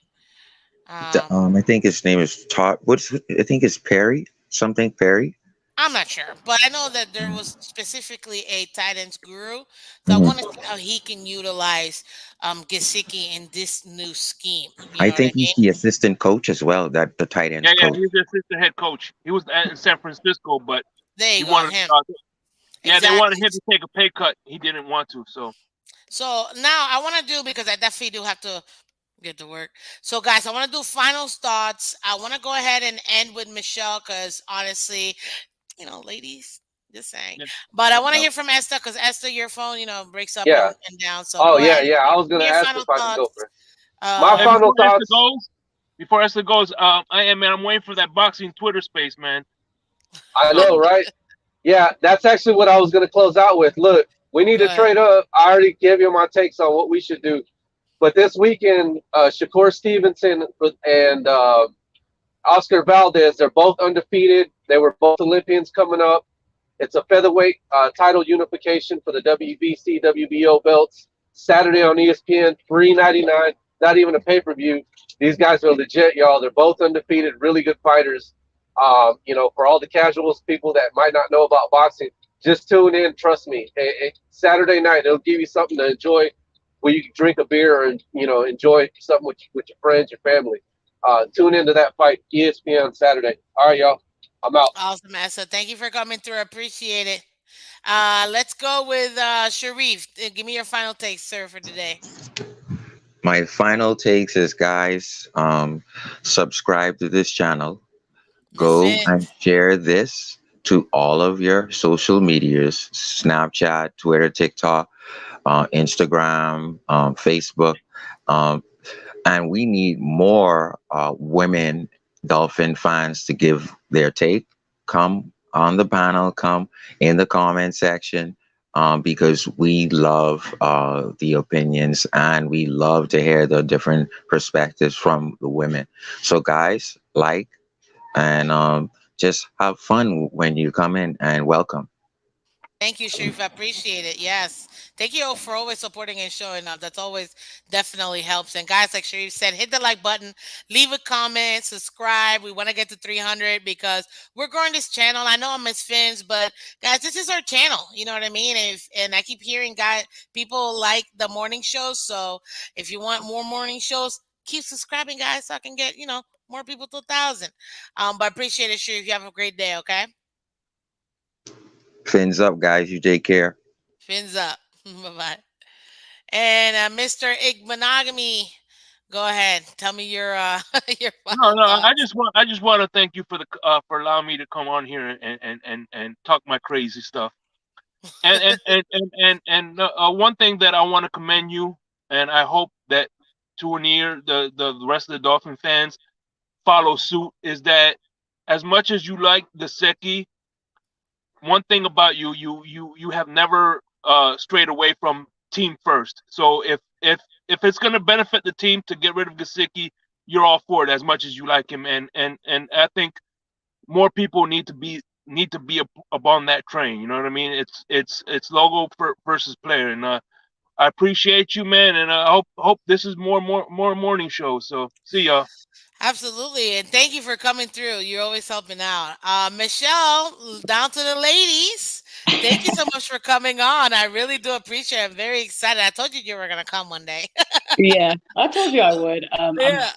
um, I think his name is Todd. I think it's Perry. Something Perry. I'm not sure, but I know that there was specifically a tight ends guru. So I Mhm. want to see how he can utilize Gesicki in this new scheme. You I know what I think he's mean? the assistant coach as well. That the tight ends Yeah, coach. he's the assistant head coach. He was in San Francisco, but There he you go, wanted. him. Yeah, they wanted Exactly. him to take a pay cut. He didn't want to. So So now I want to do, because I definitely do have to get to work. So guys, I want to do final thoughts. I want to go ahead and end with Michelle because honestly, ladies, just saying. yep, But I yep, want to yep. hear from Esther because Esther, your phone, breaks up Yeah. and down. So Oh go yeah, ahead. yeah. I was Give gonna me your ask final if I could go thoughts. first. My And Um, final thoughts. before Esther goes, I'm waiting for that boxing Twitter space, man. I So know, right? Yeah, that's actually what I was gonna close out with. Look, we need go to ahead. trade up. I already gave you my takes on what we should do. But this weekend, Shakur Stevenson and Oscar Valdez, they're both undefeated. They were both Olympians coming up. It's a featherweight title unification for the WBC, WBO belts. Saturday on ESPN, $3.99. Not even a pay per view. These guys are legit, y'all. They're both undefeated, really good fighters. For all the casuals, people that might not know about boxing, just tune in. Trust me. Saturday night, it'll give you something to enjoy, where you can drink a beer and enjoy something with your friends, your family. Tune into that fight, ESPN on Saturday. All right, y'all. I'm out. Awesome, Esther. Thank you for coming through. I appreciate it. Let's go with Sharif. Give me your final take, sir, for today. My final takes is, guys, subscribe to this channel. Miss Go and Vince. share this to all of your social medias: Snapchat, Twitter, TikTok, Instagram, Facebook. Um, and we need more women Dolphin fans to give their take. Come on the panel, come in the comment section, because we love the opinions and we love to hear the different perspectives from the women. So, guys, and just have fun when you come in, and welcome. Thank you, Sharif. I appreciate it. Yes. Thank you all for always supporting and showing up. That's always definitely helps. And guys, like Sharif said, hit the like button, leave a comment, subscribe. We want to get to 300 because we're growing this channel. I know I'm Miss Fins, but guys, this is our channel. You know what I mean? And I keep hearing people like the morning shows. So if you want more morning shows, keep subscribing, guys, so I can get, more people to 1,000. But I appreciate it, Sharif. You have a great day, okay? Fins up, guys. You take care. Fins up. Bye-bye. And Mr. Igmonogamy, go ahead. Tell me your your no, final no. thoughts. I just want to thank you for allowing me to come on here and talk my crazy stuff. And one thing that I want to commend you, and I hope that Tournier, the rest of the Dolphin fans follow suit, is that as much as you like Gasecki, one thing about you have never strayed away from team first. So if it's going to benefit the team to get rid of Gasicki, you're all for it as much as you like him. And I think more people need to be up on that train. You know what I mean? It's logo versus player, and I appreciate you, man. And I hope this is more morning shows. So see y'all. Absolutely. And thank you for coming through. You're always helping out. Michelle, down to the ladies. Thank you so much for coming on. I really do appreciate it. I'm very excited. I told you you were going to come one day. Yeah, I told you I would. I'm Yeah.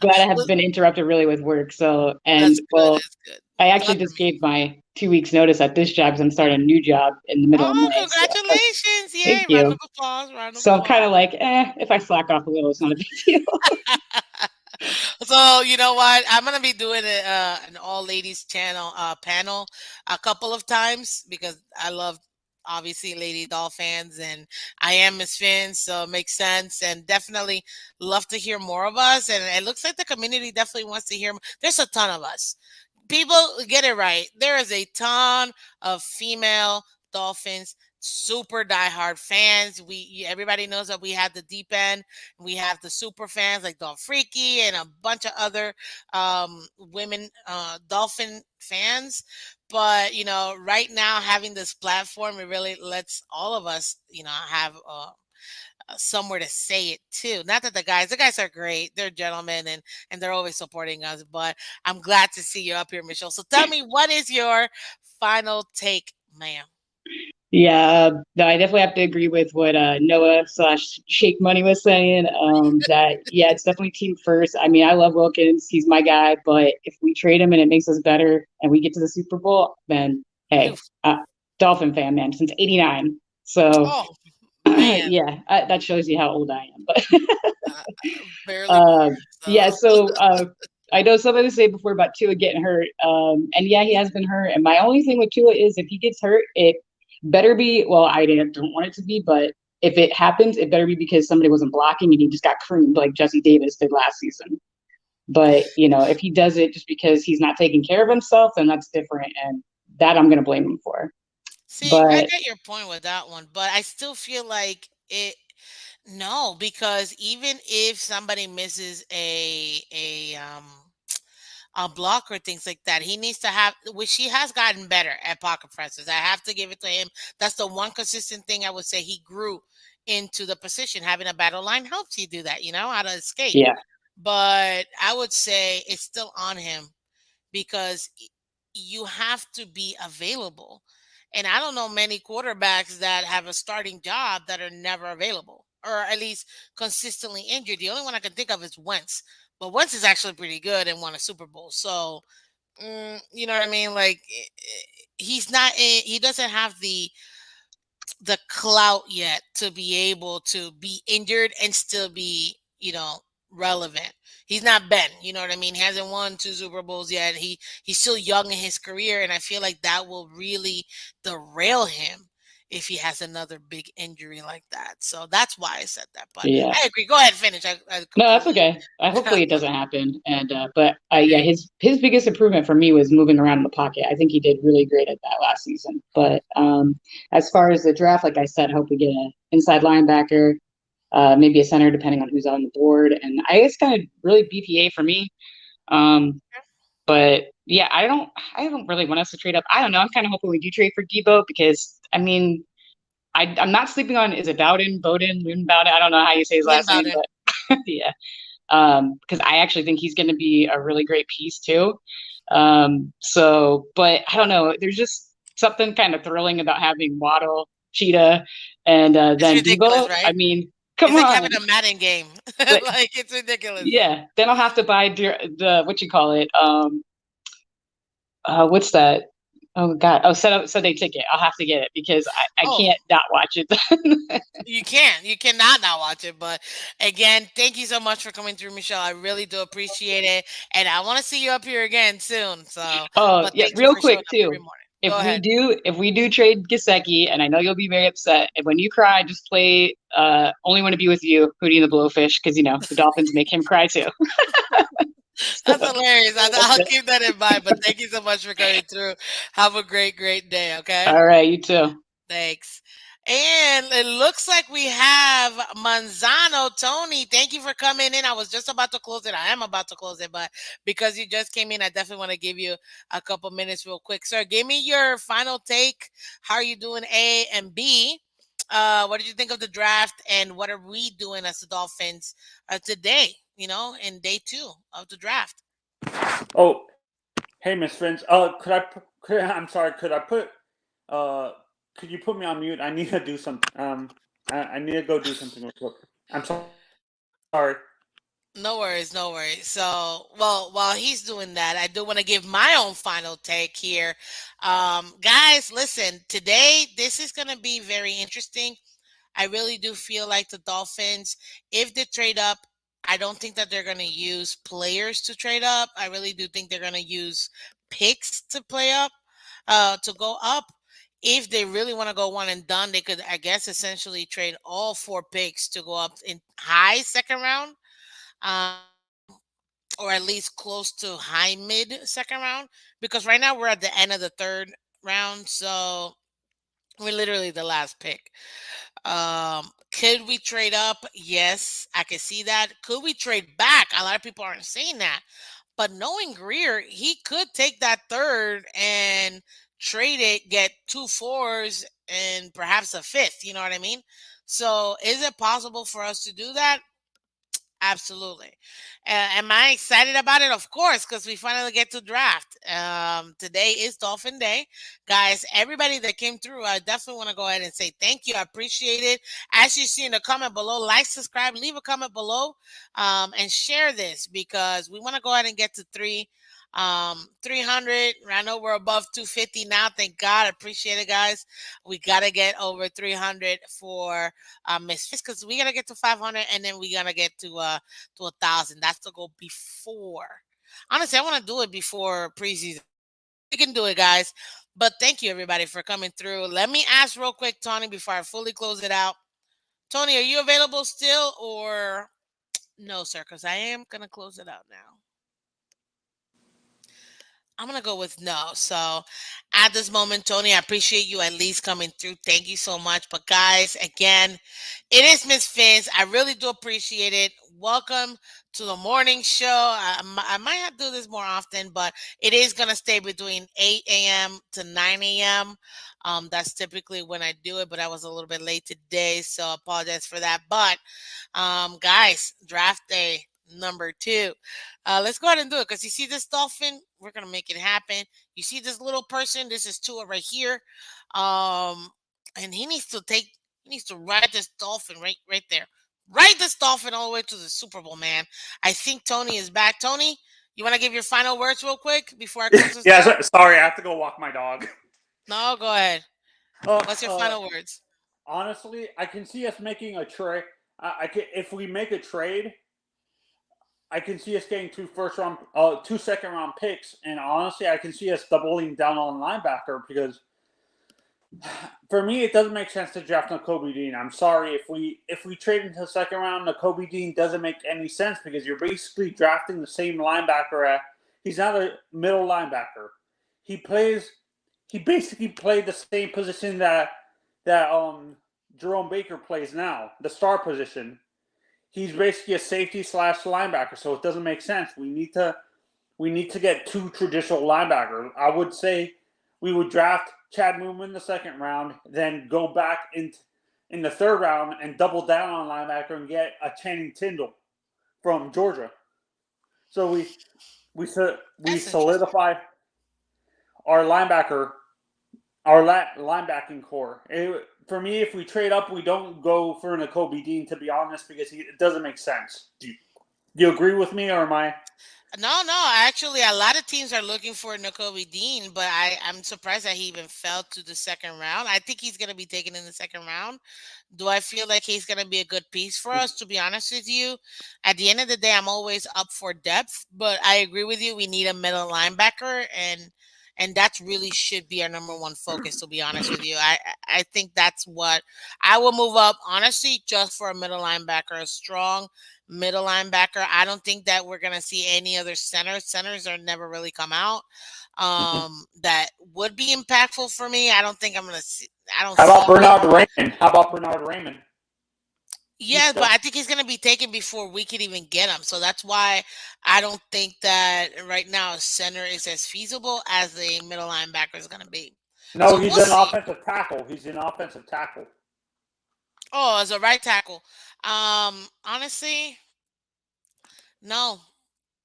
glad I have Well, been interrupted really with work. So, and that's good. well, That's good. I Glad actually to just meet gave my 2 weeks notice at this job because I'm starting a new job in the you. middle of Oh, May. So, congratulations. thank Yay. Round you. of applause. Round of So I'm applause. kind of like, if I slack off a little, it's not a big deal. So you know what? I'm gonna be doing an all ladies channel panel a couple of times because I love obviously Lady Doll fans and I am Miss Finn, so it makes sense and definitely love to hear more of us. And it looks like the community definitely wants to hear. There's a ton of us. People get it right. There is a ton of female Dolphins super diehard fans. Everybody knows that we have the deep end, we have the super fans like Dolph Freaky and a bunch of other women Dolphin fans. But right now having this platform, it really lets all of us, have somewhere to say it too. Not that the guys are great, they're gentlemen and they're always supporting us. But I'm glad to see you up here, Michelle. So tell me, what is your final take, ma'am? Yeah, no, I definitely have to agree with what Noah slash Shake Money was saying. That yeah, it's definitely team first. I mean, I love Wilkins; he's my guy. But if we trade him and it makes us better, and we get to the Super Bowl, then hey, Dolphin fan, man, since '89. So Oh man, yeah, that shows you how old I am. But barely born. yeah, So so I know something to say before about Tua getting hurt. And yeah, he has been hurt. And my only thing with Tua is if he gets hurt, it better be, well, I don't want it to be, but if it happens, it better be because somebody wasn't blocking and he just got creamed like Jesse Davis did last season. But, if he does it just because he's not taking care of himself, then that's different. And that I'm going to blame him for. see, I But get your point with that one, but I still feel like it. No, because even if somebody misses a block or things like that, he needs to have, which he has gotten better at pocket presses. I have to give it to him. That's the one consistent thing I would say. He grew into the position. Having a battle line helps you do that, how to escape. yeah, But I would say it's still on him because you have to be available. And I don't know many quarterbacks that have a starting job that are never available or at least consistently injured. The only one I can think of is Wentz. But Wentz is actually pretty good and won a Super Bowl. So, you know what I mean? Like, he's not, he doesn't have the clout yet to be able to be injured and still be, relevant. He's not Ben, you know what I mean? He hasn't won two Super Bowls yet. He's still young in his career, and I feel like that will really derail him if he has another big injury like that. So that's why I said that. But yeah. I agree. Go ahead, finish. I No, that's completely okay. Hopefully it doesn't happen. And but yeah, his biggest improvement for me was moving around in the pocket. I think he did really great at that last season. But as far as the draft, like I said, I hope we get an inside linebacker, maybe a center, depending on who's on the board. And I guess kind of really BPA for me. Um, but yeah, I don't really want us to trade up. I don't know. I'm kind of hoping we do trade for Debo because I mean, I'm not sleeping on, is it Bowden, Moon Bowden? I don't know how you say his Lynn last name, Bowden. but yeah. Because I actually think he's going to be a really great piece too. So, but I don't know. There's just something kind of thrilling about having Waddle, Cheetah, and It's then ridiculous, Debo. I right? mean, come It's like having on. a Madden game. But Like, it's ridiculous. yeah, then I'll have to buy the what you call it. What's that? Oh God! Oh, set up Sunday ticket. I'll have to get it because I Oh, can't not watch it. you can. You cannot not watch it. But again, thank you so much for coming through, Michelle. I really do appreciate it. And I want to see you up here again soon. So, Oh but yeah, thank you real for showing quick up every too. morning. Go If we ahead. do, if we do trade Gasecki, and I know you'll be very upset, and when you cry, just play "Only Want to Be with You," Hootie and the Blowfish, because the Dolphins make him cry too. So, That's hilarious. that's I'll it. keep that in mind. But thank you so much for coming through. Have a great, great day. Okay. All right, you too. Thanks. And it looks like we have Manzano Tony. Thank you for coming in. I was just about to close it. I am about to close it, but because you just came in, I definitely want to give you a couple minutes real quick. Sir, give me your final take. How are you doing, A and B? What did you think of the draft, and what are we doing as the Dolphins today in day two of the draft. Oh, hey, Miss Vince. I'm sorry. Uh, could you put me on mute? I need to do something. I need to go do something real quick. I'm sorry. No worries, no worries. So, well, while he's doing that, I do want to give my own final take here. Guys, listen, today this is going to be very interesting. I really do feel like the Dolphins, if they trade up, I don't think that they're going to use players to trade up. I really do think they're going to use picks to play up, to go up. If they really want to go one and done, they could, I guess, essentially trade all four picks to go up in high second round. Um, or at least close to high mid second round, because right now we're at the end of the third round, so we're literally the last pick. Could we trade up? Yes, I can see that. Could we trade back? A lot of people aren't saying that, but knowing Greer, he could take that third and trade it, get two fours and perhaps a fifth. You know what I mean? So is it possible for us to do that? Absolutely. Am I excited about it? Of course, because we finally get to draft. Today is Dolphin Day. Guys, everybody that came through, I definitely want to go ahead and say thank you. I appreciate it. As you see in the comment below, like, subscribe, leave a comment below, and share this because we want to go ahead and get to 300. I know we're above 250 now. Thank God. Appreciate it, guys. We got to get over 300 for Miss Fish because we got to get to 500 and then we got to get to 1,000. That's the goal before. Honestly, I want to do it before preseason. We can do it, guys. But thank you, everybody, for coming through. Let me ask real quick, Tony, before I fully close it out. Tony, are you available still or no, sir? Because I am going to close it out now. I'm gonna go with no. So at this moment, Tony, I appreciate you at least coming through. Thank you so much. But guys, again, it is Miss Fins. I really do appreciate it. Welcome to the morning show. I might have to do this more often, but it is gonna stay between 8 a.m. to 9 a.m. That's typically when I do it, but I was a little bit late today, so I apologize for that. But guys, draft day number two. Let's go ahead and do it because you see this dolphin, we're gonna make it happen. You see this little person, this is Tua right here, and he needs to ride this dolphin right there, ride this dolphin all the way to the Super Bowl, man. I think Tony is back. Tony, you want to give your final words real quick before I close this Yeah, out? sorry, I have to go walk my dog. No, go ahead. Uh, What's your uh, final words? honestly, I can see us making a trade. I can, if we make a trade, I can see us getting two second round picks, and honestly, I can see us doubling down on linebacker because for me, it doesn't make sense to draft Kobe Dean. I'm sorry if we trade into the second round, Kobe Dean doesn't make any sense because you're basically drafting the same linebacker. He's not a middle linebacker. He plays. He basically played the same position that Jerome Baker plays now, the star position. He's basically a safety slash linebacker, so it doesn't make sense. We need to get two traditional linebackers. I would say we would draft Chad Newman in the second round, then go back in the third round and double down on linebacker and get a Channing Tindall from Georgia. So we That's interesting. solidify our linebacker our linebacking core. For me, if we trade up, we don't go for Nakobe Dean, to be honest, because it doesn't make sense. Do you agree with me, or am I? No, no. Actually, a lot of teams are looking for Nakobe Dean, but I'm surprised that he even fell to the second round. I think he's going to be taken in the second round. Do I feel like he's going to be a good piece for us? To be honest with you, at the end of the day, I'm always up for depth, but I agree with you. We need a middle linebacker, and that really should be our number one focus. To be honest with you, I think that's what I will move up honestly just for a middle linebacker, a strong middle linebacker. I don't think that we're gonna see any other centers. Centers are never really come out. That would be impactful for me. I don't think I'm gonna see. I don't How about see many. Bernard Raymond? How about Bernard Raymond? He's Yeah, but still. I think he's gonna be taken before we could even get him. So that's why I don't think that right now a center is as feasible as a middle linebacker is gonna be. No, So he's we'll an see. offensive tackle. He's an offensive tackle. Oh, as a right tackle. Honestly, No,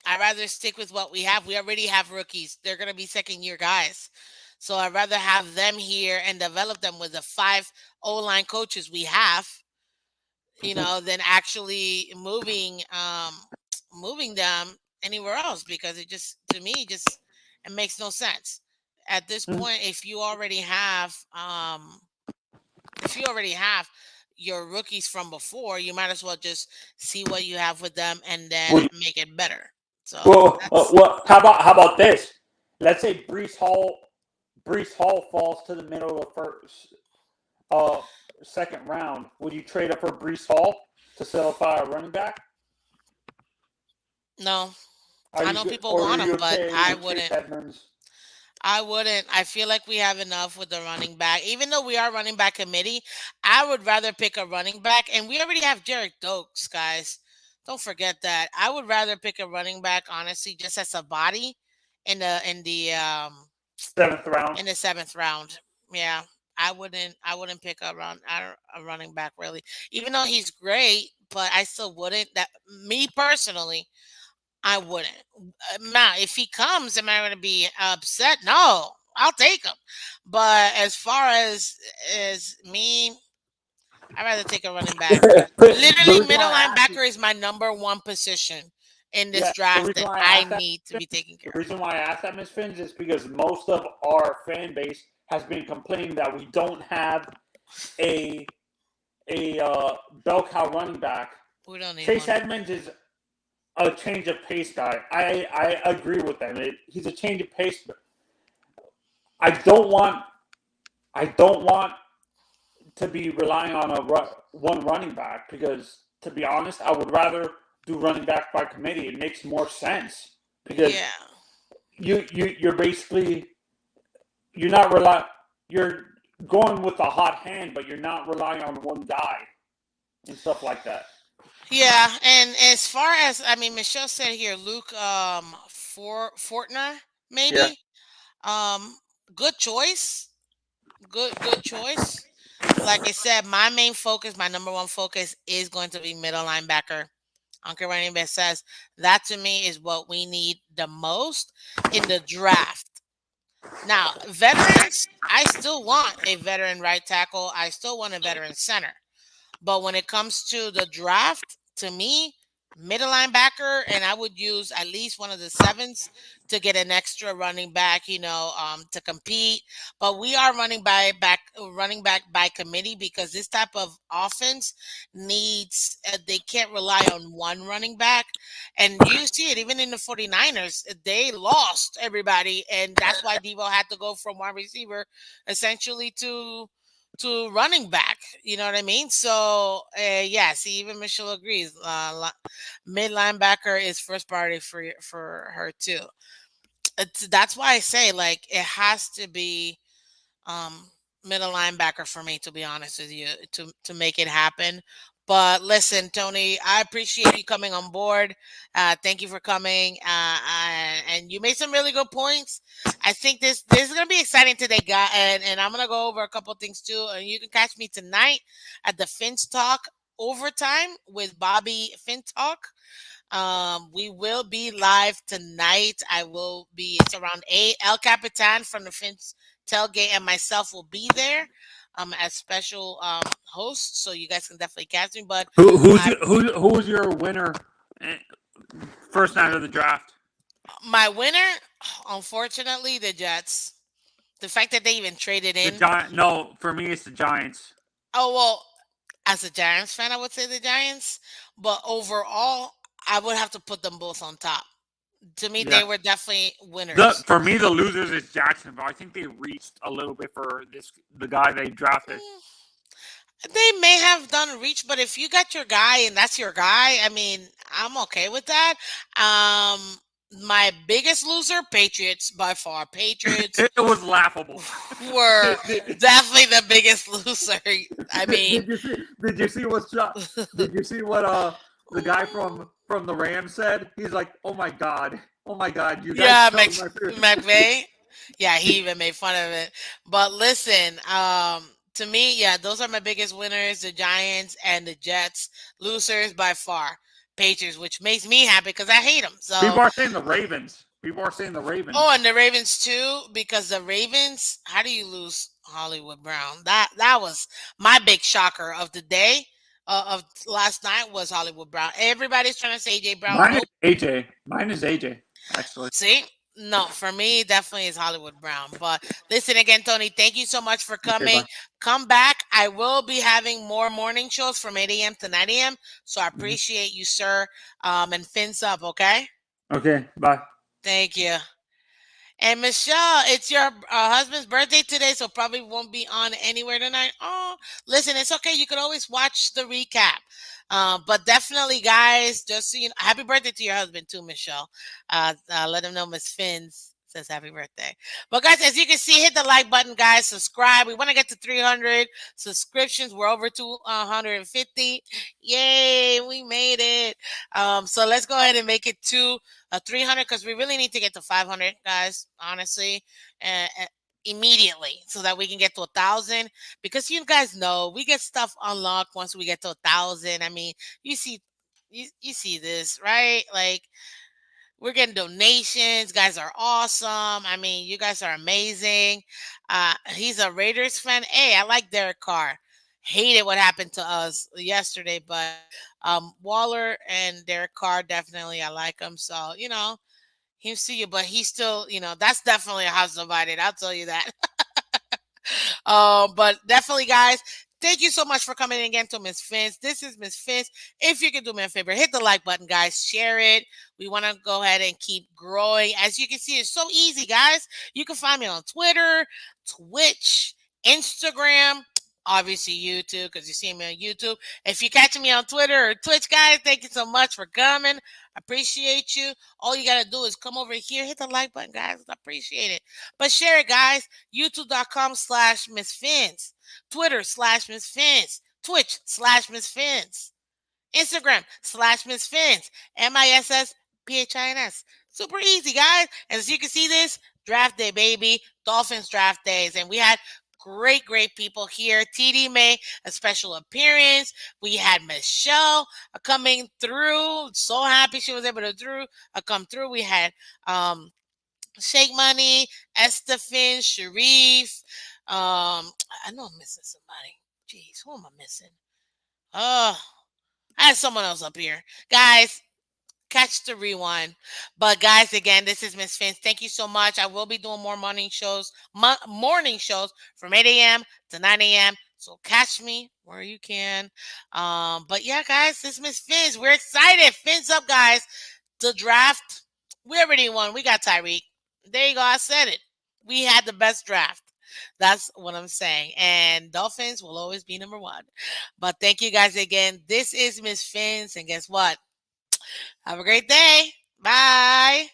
I'd rather stick with what we have. We already have rookies. They're going to be second year guys. So I'd rather have them here and develop them with the 5 O-line coaches we have, than actually moving them anywhere else, because it just, to me, just it makes no sense. At this point, if you already have your rookies from before, you might as well just see what you have with them and then Well, make it better. So that's well, how about this? Let's say Brees Hall falls to the middle of the uh, second round. Would you trade up for Brees Hall to solidify a running back? no. Are I you know good, people or are want you them, but okay I with Chase wouldn't. Edmonds? I wouldn't. I feel like we have enough with the running back. Even though we are running back committee, I would rather pick a running back, and we already have Jared Dokes, guys. Don't forget that. I would rather pick a running back, honestly, just as a body Seventh round. in the 7th round. Yeah, I wouldn't pick a running back, really, even though he's great. But I still wouldn't. That, me personally, I wouldn't. Now, if he comes, am I going to be upset? No, I'll take him. But as far as me, I'd rather take a running back. The Literally, reason middle why I asked you, linebacker is my number one position in this yeah, the draft reason that why I I asked that, need to be taken the care of. reason why I asked that, Miss Finns, is because most of our fan base has been complaining that we don't have a bell cow running back. We don't need Chase one. Edmonds is a change of pace guy. I agree with that. He's a change of pace. But I don't want to be relying on one running back, because, to be honest, I would rather do running back by committee. It makes more sense because Yeah. you're basically you're not rely you're going with a hot hand, but you're not relying on one guy and stuff like that. Yeah, and as far as, I mean, Michelle said here, Luke Fortner, Yeah. maybe. Um Good choice. Good choice. Like I said, my main focus, my number one focus, is going to be middle linebacker. I don't care what anybody says. That, to me, is what we need the most in the draft. Now, veterans, I still want a veteran right tackle. I still want a veteran center. But when it comes to the draft, to me, middle linebacker, and I would use at least one of the sevens to get an extra running back, to compete. But we are running back by committee, because this type of offense needs, they can't rely on one running back. And you see it even in the 49ers, they lost everybody, and that's why Debo had to go from wide receiver essentially to running back. You know what I mean? So, yeah, see, even Michelle agrees. Mid linebacker is first priority for her too. That's why I say, like, it has to be um, middle linebacker for me, to be honest with you, to make it happen. But listen, Tony, I appreciate you coming on board. Thank you for coming, and you made some really good points. I think this is gonna be exciting today, guy, and I'm gonna go over a couple things too. And you can catch me tonight at the Phins Talk overtime with Bobby Fin Talk. We will be live tonight. I will be. It's around 8. El Capitan from the Finch Tailgate and myself will be there, as special hosts. So you guys can definitely catch me. But Who was your winner first night of the draft? my winner, unfortunately, the Jets. The fact that they even traded The in. Giant? No, for me it's the Giants. Oh, well, as a Giants fan, I would say the Giants. But overall, I would have to put them both on top. To me, Yeah. they were definitely winners. For me, the losers is Jacksonville. I think they reached a little bit for the guy they drafted. They may have done reach, but if you got your guy and that's your guy, I mean, I'm okay with that. My biggest loser, Patriots, by far. Patriots It was laughable. were definitely the biggest loser. I mean, Did you see what the guy from the Rams said? He's like, "Oh my god, you guys yeah, killed my food." McVay. Yeah, he even made fun of it. But listen, to me, yeah, those are my biggest winners: the Giants and the Jets. Losers by far, Patriots, which makes me happy because I hate them. So People are saying the Ravens. People are saying the Ravens. Oh, and the Ravens too, because the Ravens. How do you lose Hollywood Brown? That was my big shocker of the day. Of last night was Hollywood Brown. Everybody's trying to say AJ Brown. Mine Nope. is AJ. Mine is AJ, actually. See, no, for me, definitely is Hollywood Brown. But listen again, Tony, thank you so much for Okay, coming. bye. Come back. I will be having more morning shows from 8 a.m. to 9 a.m. So I Mhm. appreciate you, sir. And fins up, okay? Okay, bye. Thank you. And Michelle, it's your husband's birthday today, so probably won't be on anywhere tonight. Oh, listen, it's okay. You could always watch the recap. But definitely, guys, just so you know, happy birthday to your husband too, Michelle. Let him know Miss Fins says happy birthday. But guys, as you can see, hit the like button, guys. Subscribe. We want to get to 300 subscriptions. We're over to 150. Yay, we made it. So let's go ahead and make it to 300 because we really need to get to 500, guys. Honestly, immediately, so that we can get to 1,000. Because you guys know we get stuff unlocked once we get to 1,000. I mean, you see, you see this, right? Like we're getting donations. Guys are awesome. I mean, you guys are amazing. He's a Raiders fan. Hey, I like Derek Carr. Hated what happened to us yesterday, but Waller and Derek Carr definitely I like them. So he'll see you, but he's still that's definitely a house divided. I'll tell you that. But definitely, guys, thank you so much for coming in again to Miss Fins. This is Miss Fins. If you could do me a favor, hit the like button, guys. Share it. We want to go ahead and keep growing. As you can see, it's so easy, guys. You can find me on Twitter, Twitch, Instagram, obviously YouTube, because you see me on YouTube. If you're catching me on Twitter or Twitch, guys, thank you so much for coming. I appreciate you. All you got to do is come over here, hit the like button, guys. I appreciate it. But share it, guys. YouTube.com/Miss Fins. Twitter/Miss Fins. Twitch/Miss Fins. Instagram/Miss Fins. MISSPHINS. Super easy, guys. And as you can see this, draft day, baby. Dolphins draft days. And we had great people here. TD made a special appearance. We had Michelle coming through. So happy she was able to come through. We had Shake Money, Estefan, Sharif. I know I'm missing somebody. Jeez, who am I missing? Oh, I had someone else up here. Guys, catch the rewind. But guys, again, this is Miss Fins. Thank you so much. I will be doing more morning shows from 8 a.m. to 9 a.m. So catch me where you can. But yeah, guys, this is Miss Fins. We're excited. Fins up, guys. The draft, we already won. We got Tyreek. There you go. I said it. We had the best draft. That's what I'm saying. And Dolphins will always be number one. But thank you guys again. This is Miss Fins. And guess what? Have a great day. Bye.